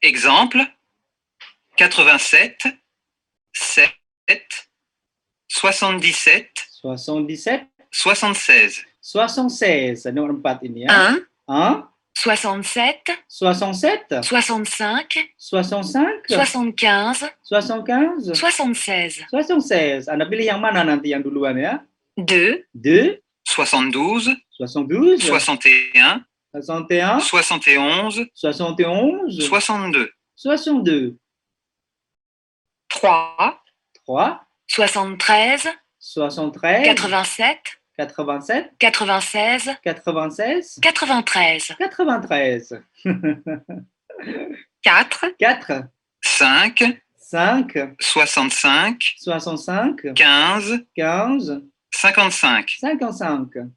Exemple 87 7 77 77, 76. 76, nomor 4 ini ya. 1, 67, 67, 65, 65, 75, 75, 76. 76. Anda pilih yang mana nanti yang duluan ya? 2, 2, 72, 72, 61, 61, 71, 71, 62, 62, 3, 3, 73, 73, 87, 87, 96, 96, 93. 93. 4, 4, 5, 5, 65, 65, 15, 15, 55. 55.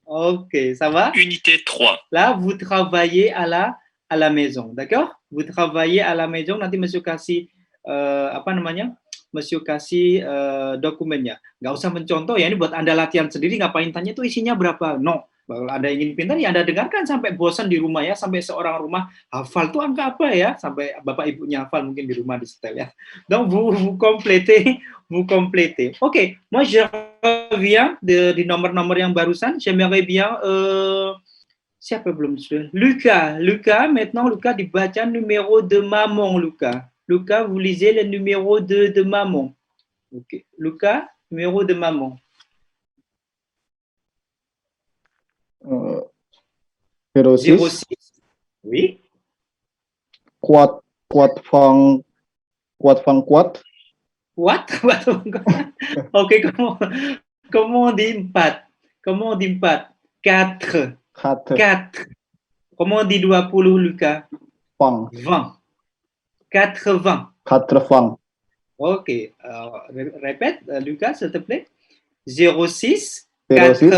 Ok, ça va? Unité 3. Là, vous travaillez à la maison, d'accord? Vous travaillez à la maison, nanti Monsieur kasih apa namanya? Monsieur kasih dokumennya. Nggak usah mencontoh ya, ini buat Anda latihan sendiri, ngapain tanya itu isinya berapa? No. Kalau Anda ingin pintar, ya Anda dengarkan sampai bosan di rumah ya, sampai seorang rumah hafal tuh angka apa ya, sampai bapak ibunya hafal mungkin di rumah di setel ya. Donc, vous complétez, vous complétez. Ok, moi je reviens di nomor-nomor yang barusan, j'aimerais bien, siapa belum sudah? Lucas, maintenant Lucas dibaca numéro de maman, Lucas. Lucas, vous lisez le numéro de maman. Ok, Lucas, numéro de maman. 06 Oui. 4 phang 4 phang 4 What? Ok, comment on dit 4? Comment on dit 4? 4. 4 4. Comment on dit 20, Lucas? phang 20. 80. 4 Ok, répète, Lucas, s'il te plaît. 06, 06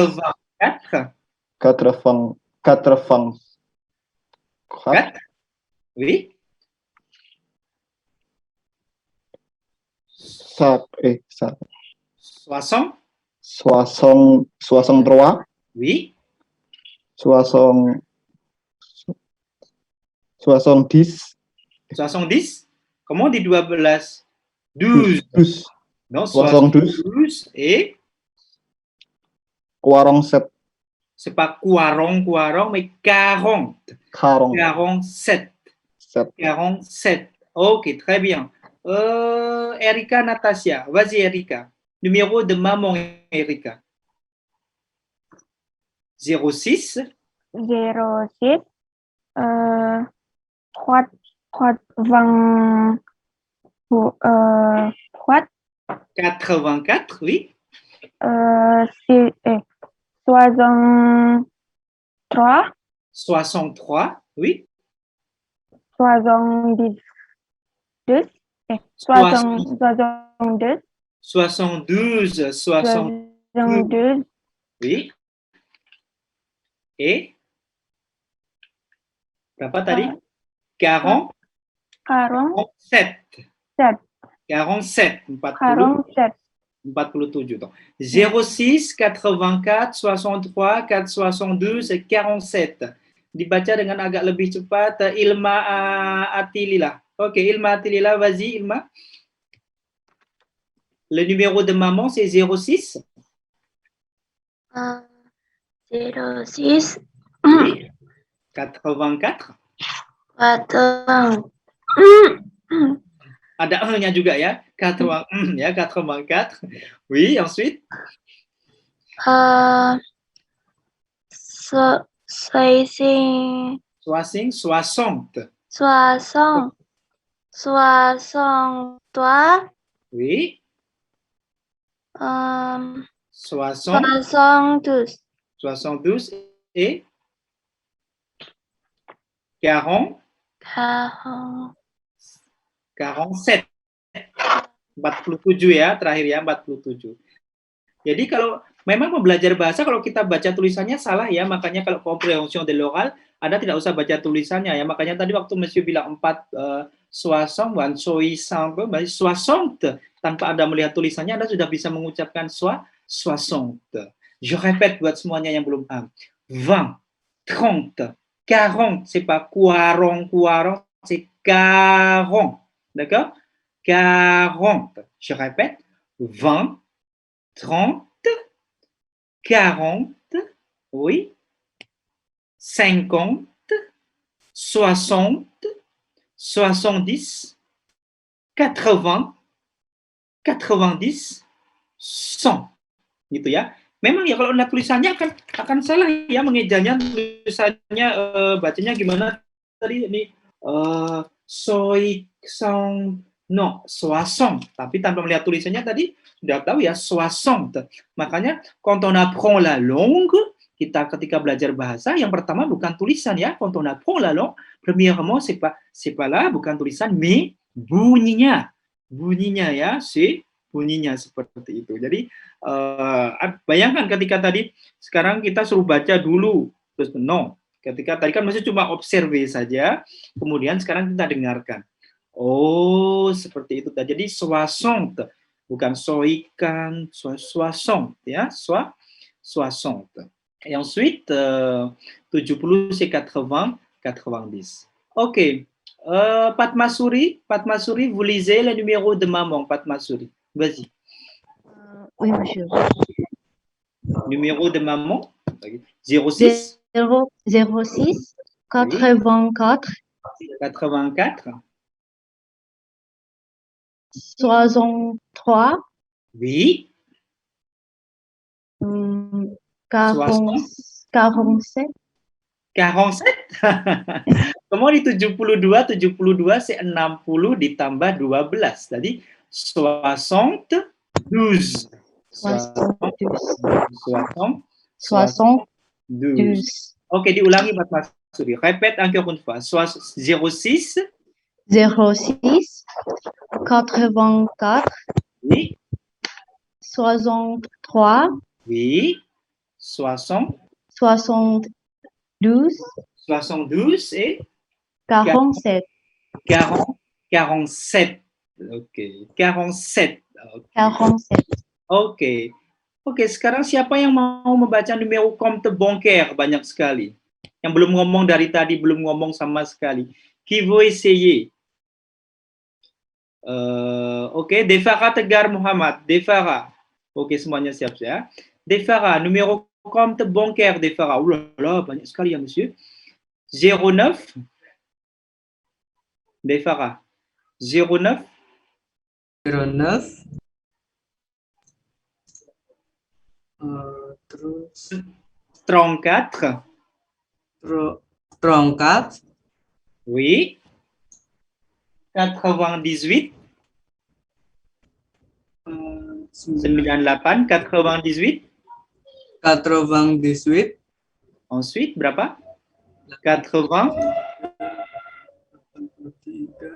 84, 4 phang 4 4. Oui. 60. 63 Oui. 70 70. Comment on dit 12? 12. Non, 72 et 47 c'est pas quarong, mais 40. 47. 47. Ok, très bien. Erika Natasha, vas-y Erika. Numéro de maman Erika. 06 06 4 vang 4 84, oui. 63 63, oui. 72 62 72, oui. Et berapa tadi? 47. 47. 47. Donc, 06, 84, 63, 472, 47. Dibaca dengan agak lebih cepat. Ilma Atilila. Ok, Ilma Atilila, vas-y, Ilma. Le numéro de maman, c'est 06. 06 Oui. 84. Ada nya juga ya. 80 ya, 84. Oui, ensuite. 60 63 Oui. 72 et 40 47. 47 ya, terakhir ya, 47. Jadi kalau memang belajar bahasa, kalau kita baca tulisannya salah ya, makanya kalau compréhension de l'oral, Anda tidak usah baca tulisannya ya, makanya tadi waktu Monsieur bilang 60, 60, tanpa Anda melihat tulisannya, Anda sudah bisa mengucapkan 60. Je répète buat semuanya yang belum paham. 20, 30, 40, c'est pas quarong, c'est 40. D'accord? 40. Je répète. 20, 30, 40, oui. 50, 60, 70, 80, 90, 100. Gitu ya. Memang ya kalau lihat tulisannya akan salah ya mengejanya, tulisannya bacanya gimana tadi ini no, soissons. Tapi tanpa melihat tulisannya tadi sudah tahu ya soixante. Makanya quand on apprend la langue, kita ketika belajar bahasa yang pertama bukan tulisan ya. Quand on apprend la langue, premièrement c'est pas là, bukan tulisan, mais bunyinya. Bunyinya ya, c'est bunyinya seperti itu. Jadi bayangkan ketika tadi sekarang kita suruh baca dulu, terus no. Ketika tadi kan masih cuma observe saja, kemudian sekarang kita dengarkan. Oh, seperti itu. Jadi soixante, bukan soikan, soixante ya, soixante. Et ensuite 70 c'est 80, 90. OK. Patmasuri, vous lisez le numéro de maman, Patmasuri. Vas-y. Oui, monsieur. Numéro de maman, 06 06 84 84 63 oui 47 Comment di 72 c'est 60 ditambah 12. Tadi 72. 72. Oke, diulangi Pak Masuri. Répète encore une fois. 06 06 84 oui 63 oui 60 72 et 47 47. OK, 47. Oke. Oke, sekarang siapa yang mau membaca numéro compte bancaire? Banyak sekali. Yang belum ngomong dari tadi, belum ngomong sama sekali. Qui veut essayer? Oke, Defara Tegar Muhammad. Defara. Oke, semuanya siap ya. Defara, numéro compte bancaire Defara. Oulala, banyak sekali ya, monsieur. 09. Defara. 09. 09. Terus 34. 34. Oui. 98. 98. 98. 98. Ensuite, berapa? 80.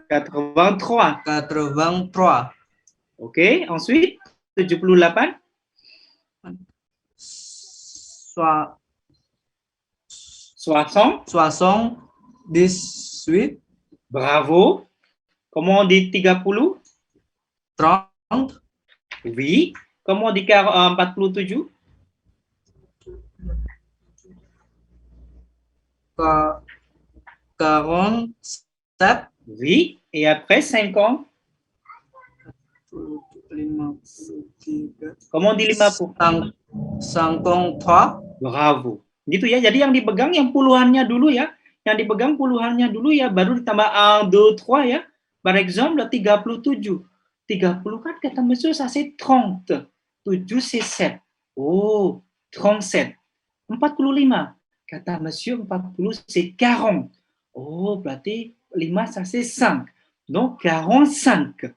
83. 83. Oke, ensuite 78. 78. Bravo. Comment on dit 30? 30. Oui. Comment on dit 47? 47. Oui. Et après 50? Comment on dit 50? 53. Bravo. Gitu ya. Jadi yang dipegang yang puluhannya dulu ya. Yang dipegang puluhannya dulu ya. Baru ditambah 1, 2, 3 ya. Par exemple, 37. 30 kan kata monsieur, ça c'est 30. 7 c'est 7. Oh, 37. 45. Kata monsieur, 40 c'est 40. Oh, berarti 5 ça c'est 5. Donc 45.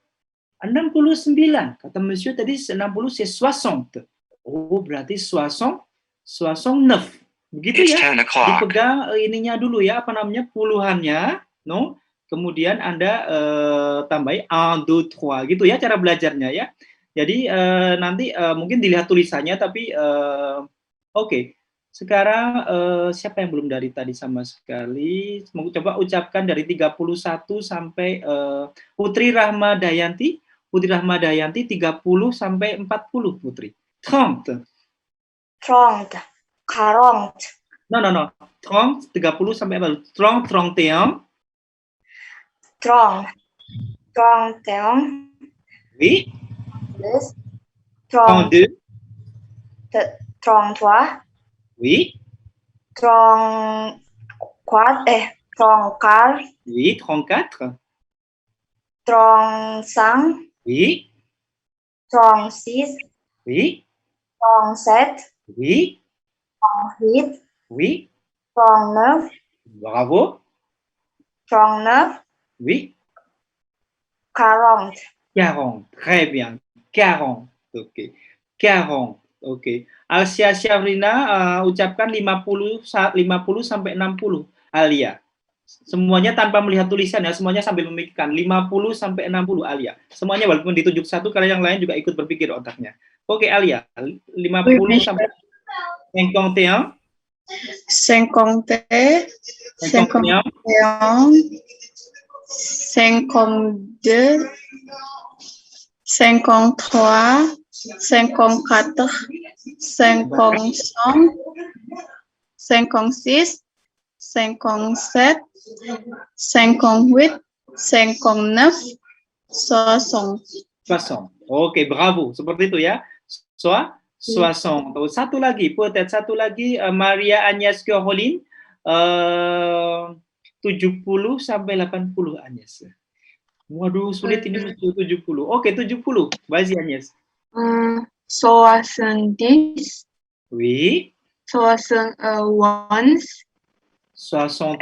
69. Kata monsieur tadi 60 c'est 60. Oh, berarti 60, 69. Begitu It's ya. 10 o'clock. Dipegang ininya dulu ya, apa namanya, puluhannya, no? Kemudian Anda tambahin 1, 2, 3 gitu ya cara belajarnya ya. Jadi nanti mungkin dilihat tulisannya tapi oke. Sekarang siapa yang belum dari tadi sama sekali? Coba ucapkan dari 31 sampai Putri Rahmadayanti. Putri Rahmadayanti 30 sampai 40 Putri. 30. 30. 40. No. 30 sampai 40. 30, 31. 30. 31. Oui. 32. 33. 33. Oui. 34. 34, Oui, 34. 35, Oui, 36, oui, 37, oui, 38, oui. 39, Bravo. 39, Oui, 40. 40. Très bien. 40. Oke. 40. Oke. Alsia Syafrina ucapkan 50 sampai 60. Alia. Semuanya tanpa melihat tulisan ya, semuanya sambil memikirkan 50 sampai 60 Alia. Semuanya walaupun ditunjuk satu, karena yang lain juga ikut berpikir otaknya. Oke Alia, 50 sampai 51. 50, 51, 52, 53, 54, 55, 56, 57, 58, 59, 60. 60. Oke, bravo. Seperti itu ya. 60. Satu lagi, peut-être satu lagi, Maria Agnes Caroline, 70 sampai 80 Agnes. Waduh, sulit ini 70. Oke, 70. Vas-y Agnes. 70, Oui. 71, 71.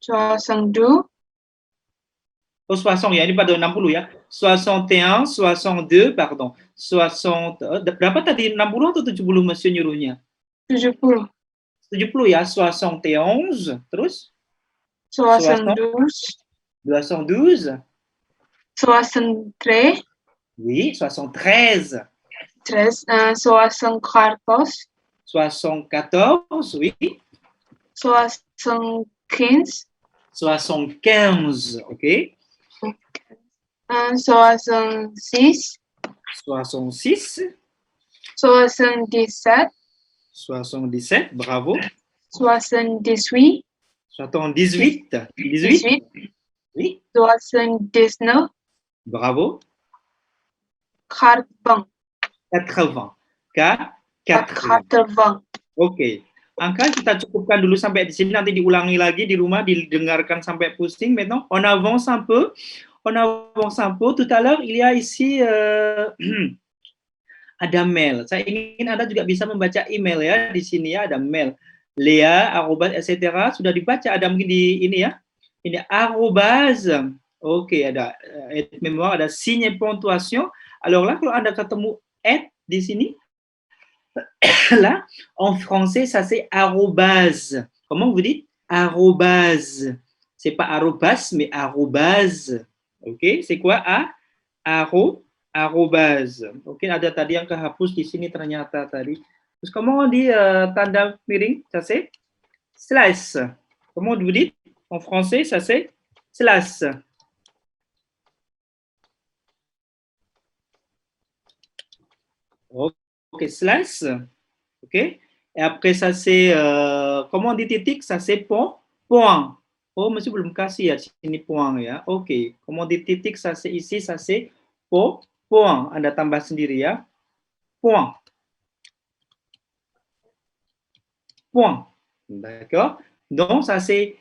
62, Oh, 60 ya, ini pada 60 ya. 61, 62, pardon. 60, berapa tadi? 60 atau 70 Monsieur nyuruhnya? 70, 70 ya, 71, terus? 72, 72. 63, Oui, 73. 74, 74, oui. 75, 75, ok. 66, 66. 77, 77, bravo. 78, 78. 18. Oui, 79, bravo. 80, 80. K80. Oke. Angka kita cukupkan dulu sampai di sini, nanti diulangi lagi di rumah, didengarkan sampai pusing. Maintenant, on avance un peu. On avance un peu. Tout à l'heure, il y a ici ada mail. Saya ingin Anda juga bisa membaca email ya. Di sini ya ada mail. Lea, arrobas, etc. Sudah dibaca, ada mungkin di ini ya. Ini arrobas. Oke, ada mémoire, ada signe ponctuation. Alors là, kalau Anda ketemu di sini, là, en français, ça c'est arrobase. Comment vous dites? Arrobase. C'est pas arrobas, mais arrobase. Ok, c'est quoi arrobase. Oke, ada tadi yang kehapus di sini ternyata tadi. Terus comment on dit tanda miring? Ça c'est slash. Comment vous dites? En français, ça c'est slash. Ok, slash. Ok. Et après, ça c'est, comment on dit titik? Ça c'est point. Oh, monsieur belum kasih ya, sini point ya. Ok. Comment on dit titik? Ça c'est ici, ça c'est point. Anda tambah sendiri ya. Point. D'accord. Donc, ça c'est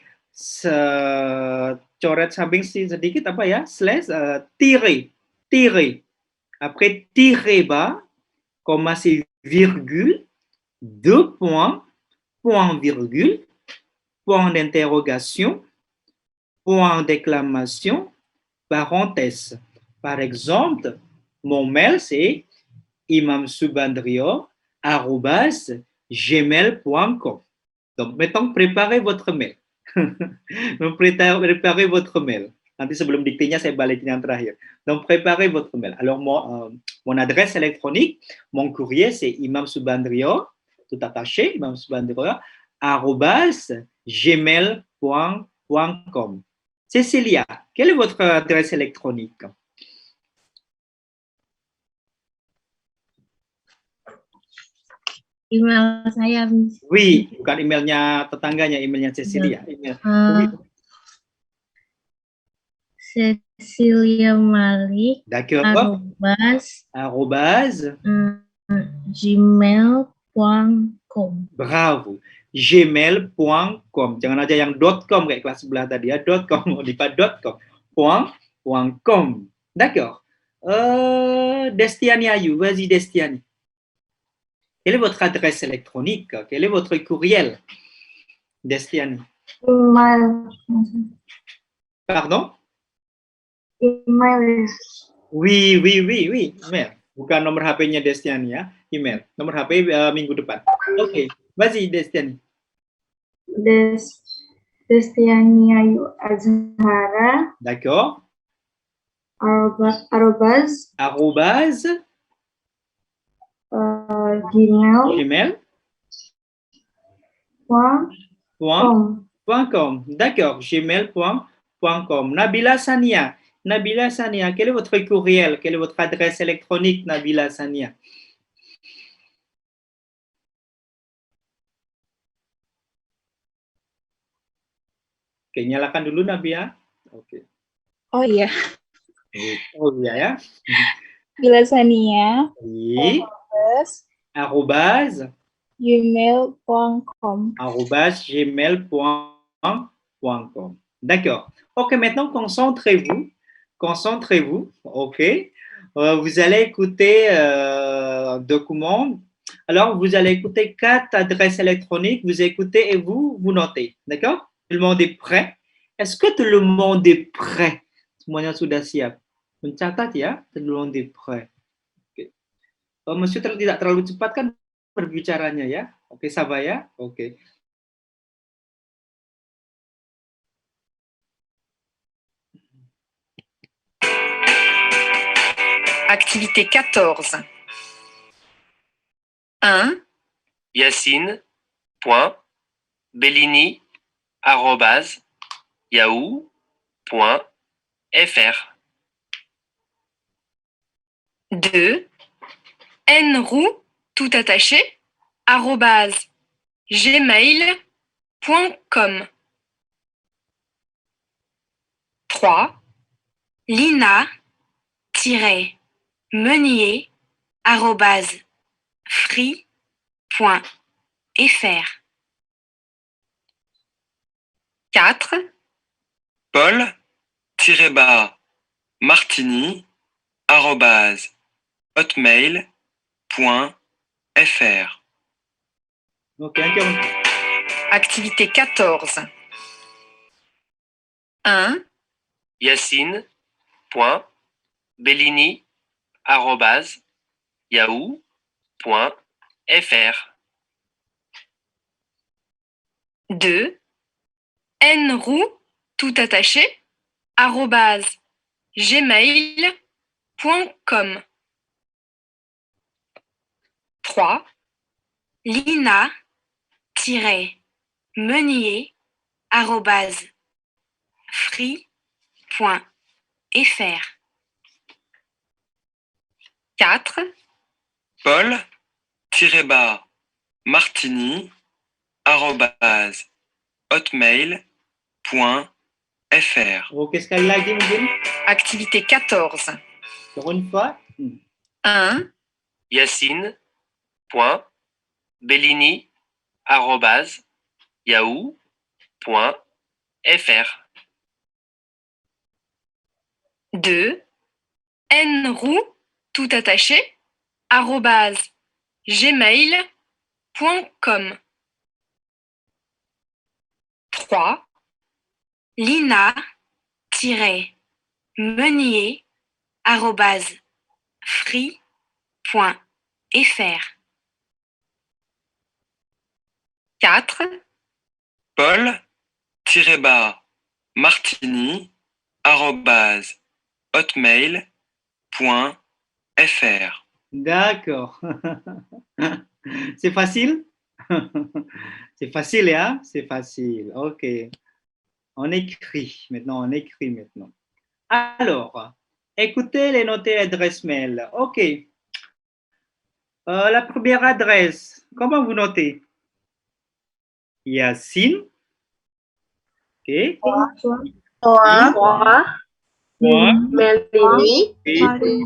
coret samping sedikit apa ya? Slash, tirer. Après, tirer bas, comma c'est virgule, 2 points, point virgule, point d'interrogation, point d'exclamation, parenthèse. Par exemple, mon mail c'est imamsubandrio@gmail.com. Donc, maintenant, préparez votre mail. Préparez votre mail. Nanti sebelum diktinya saya balikin yang terakhir. Donc, préparez votre mail. Alors, mon adresse électronique, mon courrier, c'est imamsubandrio, tout attaché, imamsubandrio, @gmail.com. Cécilia, quelle est votre adresse électronique? Email saya. Oui, bukan emailnya tetangganya, emailnya Cecilia. Cecilia Malik. D'accord. @gmail.com. Bravo. gmail.com. Jangan aja yang .com kayak kelas sebelah tadi ya, .com, on dit pas .com. .com. D'accord. Destiani Ayu, vas-y Destiani. Quelle est votre adresse électronique? Quel est votre courriel? Destiani. Email. Pardon? Email. Oui. Email. Bukan nomor HP-nya Destiani ya, email. Nomor HP minggu depan. Oke, vas-y Destiani. Destiani Ayu Azhara. D'accord. Arrobase. Gmail. .com. D'accord, gmail.com. Nabila Sania, quel est votre courriel? Quelle est votre adresse électronique, Nabila Sania? Oke, nyalakan dulu Nabila. Oke. Oh iya, Oh iya ya. Bila Sania, Oui. Arrobase. gmail.com. @gmail.com. D'accord. Ok, maintenant concentrez-vous. Ok. Vous allez écouter document. Alors, vous allez écouter 4 adresses électroniques. Vous écoutez et vous notez. D'accord? Tout le monde est prêt? Est-ce que tout le monde est prêt? Semuanya sudah siap. Mencatat ya, tout le monde est prêt. Oke. Monsieur tidak terlalu cepat kan berbicaranya ya? Oke, ça va ya? Oke. Activité 14. 1. Yacine.Bellini@yahoo.fr 2. nroux, tout attaché, @gmail.com. 3. lina-meunier@free.fr 4. Paul-martini@hotmail.fr Ok, encore une fois. Activité 14. 1. Yacine.Bellini@yahoo.fr 2. nroux, tout attaché, @gmail.com. 3. lina-meunier@free.fr 4. Paul-martini@hotmail.fr Oke, sekali lagi mungkin. Activité 14. Encore une fois. 1. Yacine.Bellini@yahoo.fr 2. nroux, tout attaché, @gmail.com. 3. lina-meunier@free.fr 4. Paul-martini@hotmail.fr D'accord. C'est facile? C'est facile, hein? C'est facile. Ok. On écrit maintenant. Alors, écoutez les notées adresses mail. Ok. La première adresse, comment vous notez? Yacine. Ok.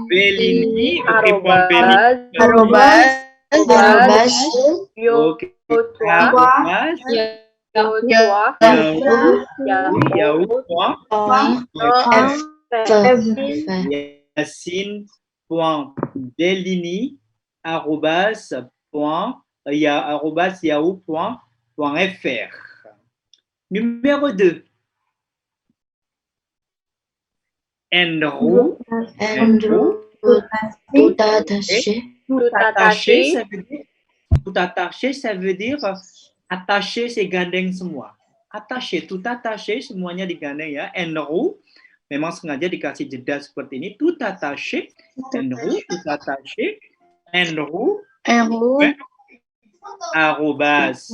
Bellini. Ok, point Bellini. arobase, Ok. Arrobas, Yahoo point Yassine.Bellini arrobas yahoo.fr. Numéro 2. Andrew. tout attaché, Tout attaché, ça veut dire attaché, c'est gandeng semua. Attaché, tout attaché, semuanya digandeng ya. Andrew, memang sengaja dikasih jeda seperti ini. Tout attaché, Andrew, tout attaché, Andrew, arrobas,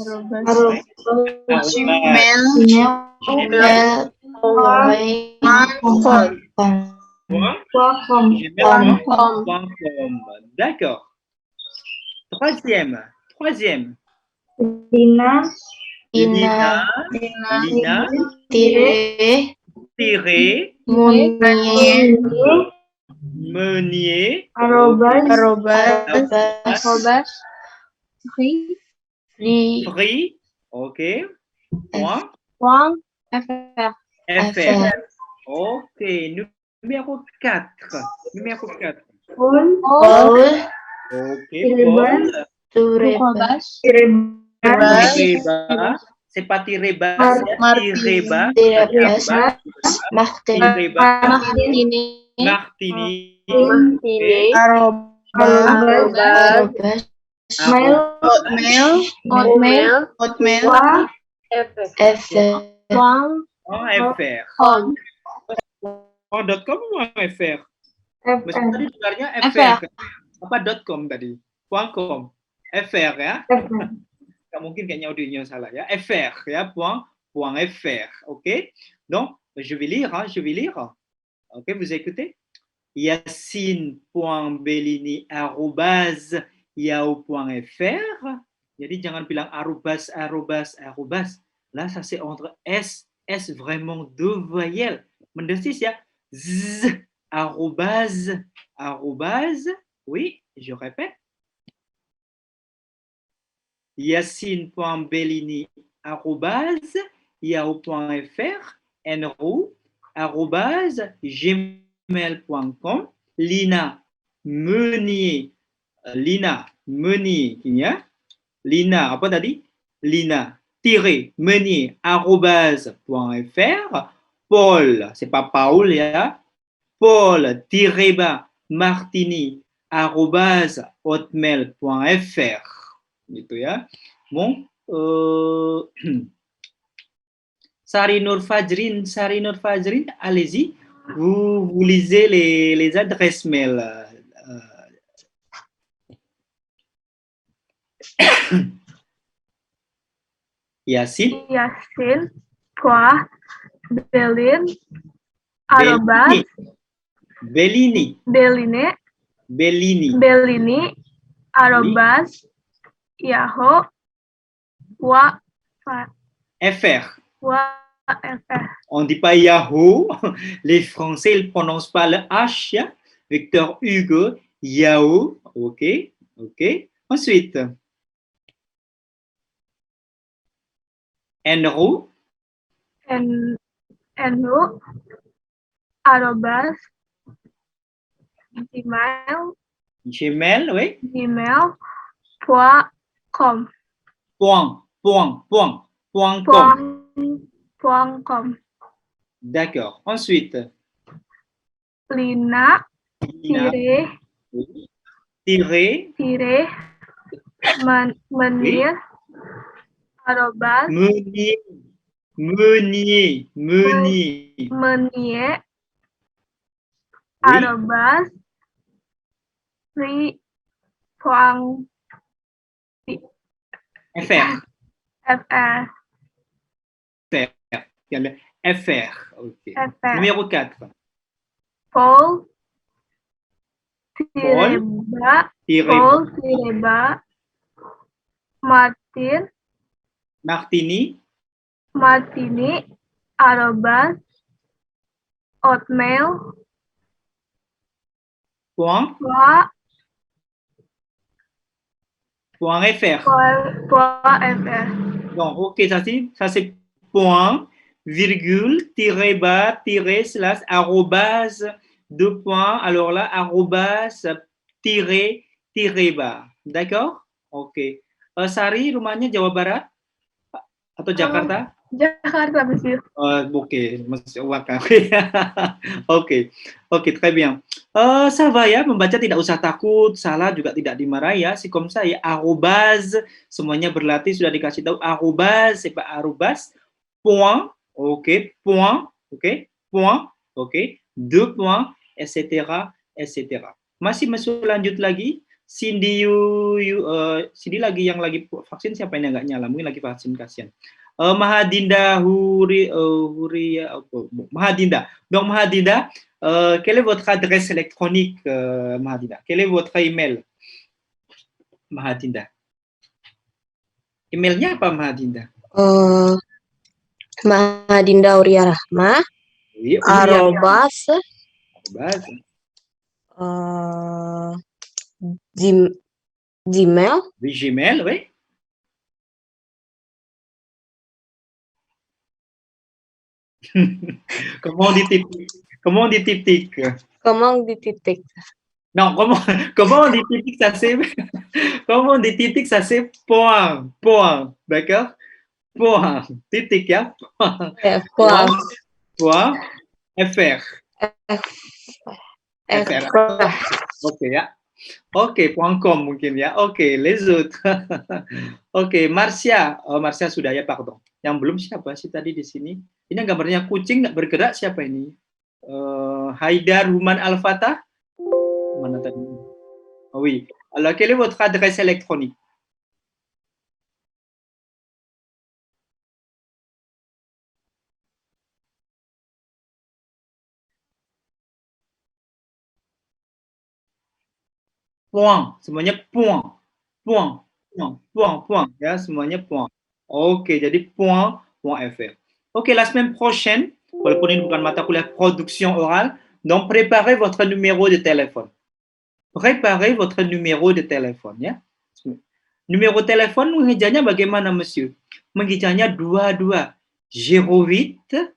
gmail.com. D'accord. Troisième. Lina, Meunier, arrobas, free, ok, fr. Ok, numéro 4. Paul, Ok, Paul. Tireba, c'est pas tireba, tireba, Martini, .fr. .com ou .fr? Mesti tadi dengarnya fr. Apa .com tadi? .com. fr ya. Nggak mungkin kayaknya audionya salah ya. fr ya, .fr. Ok. Donc, je vais lire. Ok, vous écoutez? Yassine.Bellini@yahoo.fr. Jadi jangan bilang arobas. Là, ça c'est entre S vraiment deux voyelles. Mendesis ya. Z, arrobase. Oui, je répète. Yassine.Bellini@yahoo.fr. Enrou@gmail.com. Lina Meunier ya. Lina apa tadi? Lina-Meunier@.fr. Paul, c'est pas Paul ya. Paul-Martini@hotmail.fr. Gitu ya. Bon, Sari Nur Fajrin, allez-y. Vous lisez les adresses mail. Yassine. Bellini. Yahoo.fr. On ne dit pas Yahoo. Les Français, ils ne prononcent pas le H. Hein? Victor Hugo, Yahoo. Ok. Ensuite, Enrou. Gmail, oui. Gmail.com. .com. D'accord. Ensuite, Lina. Meunier. Arrobas. Meunier. Arrobas. .fr. FR. Okay. Numéro 4. Paul. Martini. Arrobas. Hotmail. .fr. .fr. Donc, ok, ça c'est point, virgule, tiret bas, tiret, slash, arrobase, deux points. Alors là, arrobase, tiret, tiret bas. D'accord? Ok. Sari, rumahnya Jawa Barat? Atau Jakarta? Jakarta, monsieur. Ok, Monsieur Waka. Oke, oke, très bien. Ça va ya, membaca tidak usah takut, salah juga tidak dimarahi ya. Si kom saya arrobase, semuanya berlatih sudah dikasih tahu arrobase, c'est pas arrobas, point, oke, point, oke, point, oke, deux points, etc., etc. Masih lanjut lagi. Cindy, Cindy lagi yang lagi vaksin, siapa ini nggak nyala? Mungkin lagi vaksin, kasihan. Mahadinda Mahadinda. Donc Mahadinda, quelle est votre adresse électronique, Mahadinda? Quel est votre email, Mahadinda? Emailnya apa, Mahadinda? Mahadinda Auria Rahma. Oui, arrobas Gmail. Oui, Gmail, oui. Comment on dit titik? Non, comment on dit titik, ça c'est comment on dit titik, ça c'est point, d'accord? Point, titik ya. Point, fr. Oke ya. Oke, .com mungkin ya. Oke, les autres. Oke, Marcia. Oh, Marcia sudah ya, pardon. Yang belum siapa sih tadi di sini? Ini gambarnya kucing nggak bergerak, siapa ini? Haidar Human Al-Fatah? Mana tadi? Oh, oui. Alors, quelle est votre adresse électronique? Point, semuanya point, ya, semuanya point. Oke, jadi .fr. Oke, la semaine prochaine, walaupun ini bukan mata kuliah production orale, donc préparez votre numéro de téléphone. Préparez votre numéro de téléphone, ya. Numéro telepon mengejanya bagaimana, monsieur? Mengejanya 22 08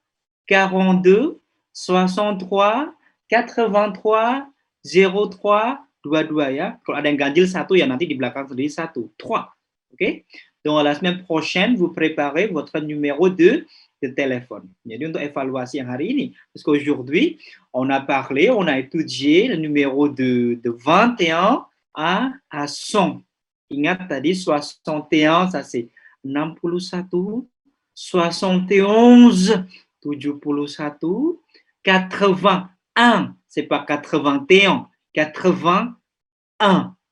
42 63 83 03 22 ya. Kalau ada yang ganjil satu ya nanti di belakang sendiri satu. 3. Oke? Donc la semaine prochaine vous préparez votre numéro de téléphone. Jadi untuk evaluasi yang hari ini, parce qu'aujourd'hui on a parlé, on a étudié le numéro de 21 à 100. Ingat tadi 61 ça c'est 61, 71, 71, 81, c'est pas 81, 81.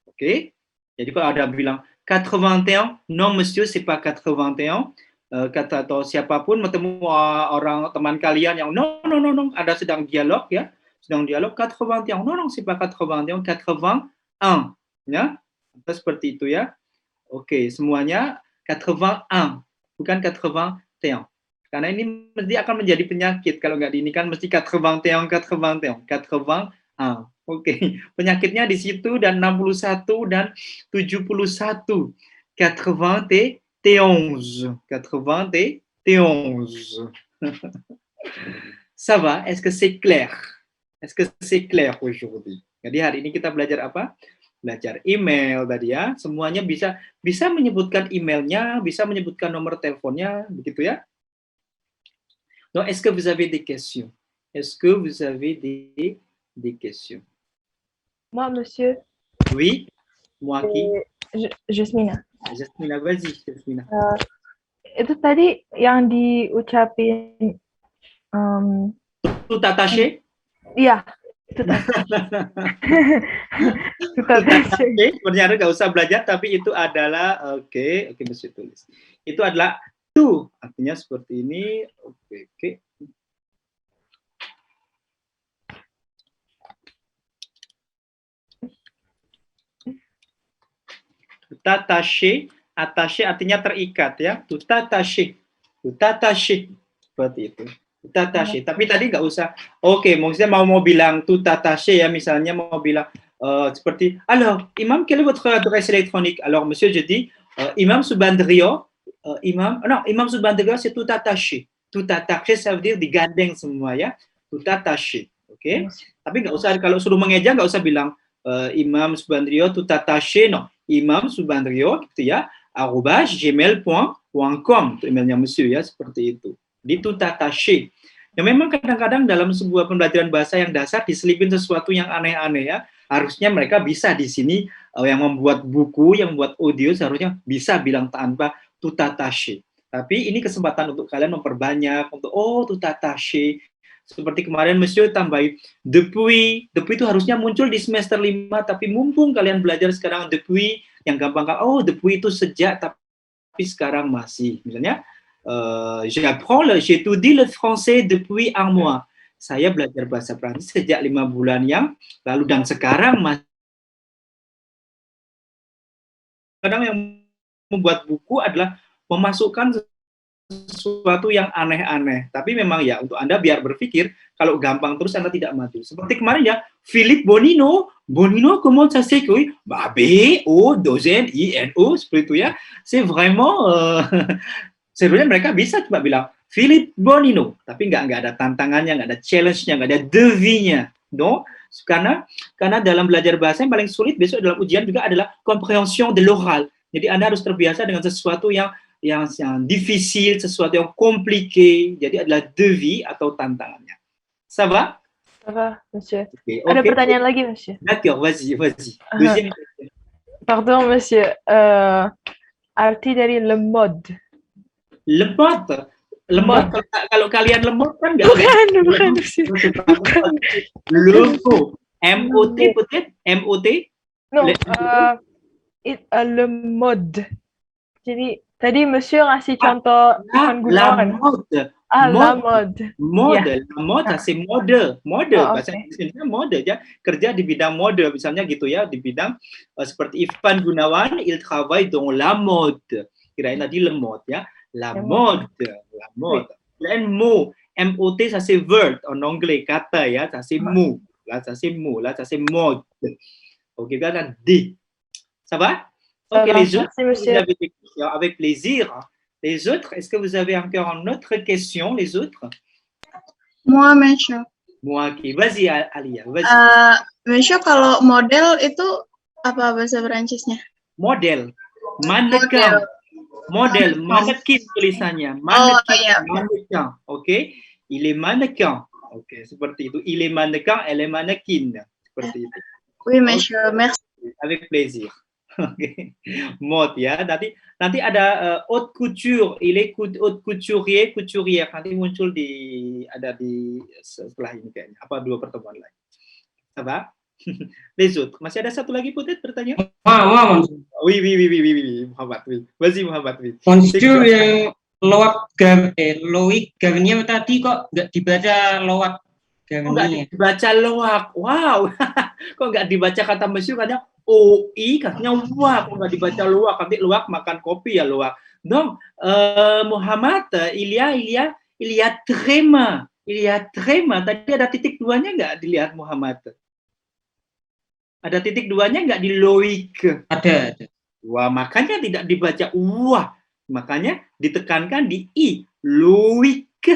Oke? Jadi kalau ada bilang 81, non monsieur, c'est pas 81. Kata atau siapapun bertemu orang teman kalian yang non, ada sedang dialog ya, sedang dialog 81, non, c'est pas 81, 81, ya, seperti itu ya. Oke, semuanya 81, bukan 81. Karena ini mesti akan menjadi penyakit kalau nggak ini kan mesti 81. Oke, penyakitnya di situ dan 61 dan 71. 91. Ça va? Est-ce que c'est clair? Est-ce que c'est clair aujourd'hui? Jadi hari ini kita belajar apa? Belajar email tadi ya. Semuanya bisa menyebutkan emailnya, bisa menyebutkan nomor teleponnya, begitu ya. Donc, est-ce que vous avez des questions? Est-ce que vous avez des questions? Moi, monsieur. Oui, moi qui? Jasmina. Jasmina, vas-y, Jasmina. Itu tadi yang diucapin tout attaché? Iya, tout attaché. Sebenarnya nggak usah belajar, tapi itu adalah oke, monsieur tulis. Itu adalah tout, artinya seperti ini. Oke. Tout attaché artinya terikat ya. Tout attaché seperti itu. Tout attaché. Tapi tadi nggak usah. Oke, maksudnya mau bilang tout attaché ya, misalnya mau bilang seperti, alors, Imam, quelle est votre adresse électronique? Alors, monsieur, je dis, Imam Subandrio, Imam Subandrio, c'est tout attaché. Tout attaché, ça veut dire digandeng semua ya, tout attaché, oke? Tapi nggak usah, kalau suruh mengeja nggak usah bilang Imam Subandrio tout attaché, non. Imam Subandrio, gitu ya, @gmail.com, emailnya monsieur ya, seperti itu. Di tout attaché. Ya memang kadang-kadang dalam sebuah pembelajaran bahasa yang dasar diselipin sesuatu yang aneh-aneh ya. Harusnya mereka bisa di sini yang membuat buku, yang membuat audio seharusnya bisa bilang tanpa tout attaché. Tapi ini kesempatan untuk kalian memperbanyak untuk tout attaché. Seperti kemarin Monsieur tambahin depuis itu harusnya muncul di semester 5, tapi mumpung kalian belajar sekarang depuis yang gampang depuis itu sejak tapi sekarang masih. Misalnya j'étudie le français depuis un mois. Saya belajar bahasa Prancis sejak 5 bulan yang lalu dan sekarang masih. Kadang yang membuat buku adalah memasukkan sesuatu yang aneh-aneh. Tapi memang ya untuk Anda biar berpikir, kalau gampang terus Anda tidak maju. Seperti kemarin ya, Philippe Bonino comment ça s'écrit? B-O-2-N-I-N-O, seperti itu ya. C'est vraiment sebenarnya mereka bisa cuma bilang Philippe Bonino, tapi nggak ada tantangannya, nggak ada challenge-nya, nggak ada devis-nya. No? Karena dalam belajar bahasa yang paling sulit besok dalam ujian juga adalah compréhension de l'oral. Jadi Anda harus terbiasa dengan sesuatu yang difficile, sesuatu yang compliqué. Jadi adalah devis atau tantangannya. Ça va? Ça va, monsieur. Okay. Ada pertanyaan lagi, monsieur. D'accord, vas-y. Deuxième question. Pardon, monsieur. Arti dari le mode. Lemot, kalau kalian lemot kan nggak? Bukan, monsieur. Logo, MOT peut-être, MOT? Non, le mode. Jadi tadi monsieur ngasih contoh Ivan Gunawan. La mode. Mode, la mode, c'est mode. Bahasa Inggrisnya mode ya. Kerja di bidang mode, misalnya gitu ya, di bidang seperti Ivan Gunawan, il travaille dans la mode. Kirain tadi le mode ya. La mode. Lain mot, MOT, ça c'est word en anglais, kata ya, ça c'est mot. Là, ça c'est mot, là, ça c'est mode. Ok, bien là, D. Ça va? Ok, les autres, vous avez des questions, avec plaisir. Les autres, est-ce que vous avez encore une autre question, les autres? Moi, monsieur. Moi, ok. Vas-y, Alia, vas-y. Monsieur, kalau model itu apa bahasa Perancisnya? Model. Mannequin. Model, mannequin tulisannya. Mannequin, oke. Il est mannequin. Oke, seperti itu. Il est mannequin, elle est mannequin. Seperti itu. Oui, monsieur. Merci. Avec plaisir. Oke. Mode ya. Nanti ada haute couture. Il est haute couturier, couturière. Nanti muncul ada di setelah ini kayaknya. Apa 2 pertemuan lagi. Ça va? Les autres. Masih ada satu lagi peut-être pertanyaan? Oui, Muhammad. Oui. Vas-y, Muhammad. Oui. Monsieur, yang Loic Garnier tadi kok nggak dibaca Loic Garnier? Kok nggak dibaca Loic? Wow. Kok nggak dibaca kata monsieur katanya OI, katanya wah. Kok nggak dibaca Loic? Nanti Loic makan kopi ya Loic. Donc, Muhammad, il y a tréma. Il y a tréma. Tadi ada titik 2-nya nggak dilihat Muhammad? Ada titik 2-nya nggak di Loic? Ada. Wah, makanya tidak dibaca wah. Makanya ditekankan di I. Loic.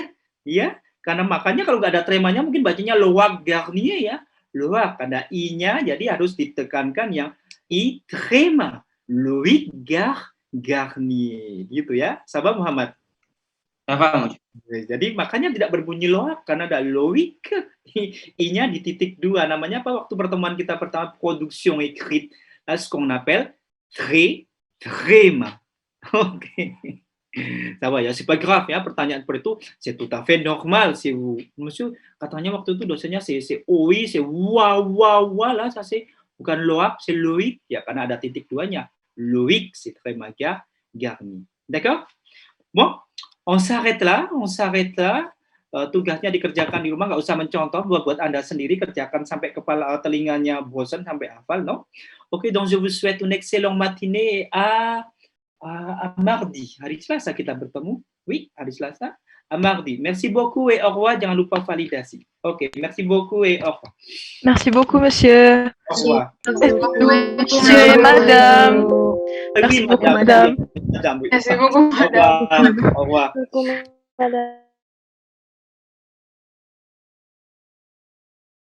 Ya. Karena makanya kalau nggak ada tremanya mungkin bacanya Loic Garnier ya. Loic, ada I-nya, jadi harus ditekankan yang I trema. Loic Garnier. Gitu ya. Sabar Muhammad. Sabar. Jadi makanya tidak berbunyi Loic karena ada Loic. I-nya di titik 2. Namanya apa waktu pertemuan kita pertama? Production écrite. Là, ce qu'on appelle tréma. Oke. Ça va ya, c'est pas grave ya, pertanyaan seperti itu c'est tout à fait normal. Si vous, monsieur, katanya waktu itu dosennya c'est OI, c'est wa là, ça c'est bukan Loic, c'est Loic ya karena ada titik 2-nya. Loic, c'est tréma garni. D'accord? Bon, on s'arrête là. Tugasnya dikerjakan di rumah, nggak usah mencontoh, buat Anda sendiri, kerjakan sampai kepala telinganya bosan sampai hafal, no? Oke, donc je vous souhaite une excellente matinée à mardi. Hari Selasa kita bertemu. Oui, hari Selasa. À mardi. Merci beaucoup et au revoir. Jangan lupa validasi. Ok, merci beaucoup et au revoir. Merci beaucoup, monsieur. Au revoir. Monsieur et madame. Merci beaucoup, madame. Madame, oui. Merci beaucoup, Au revoir. Au revoir. Madame.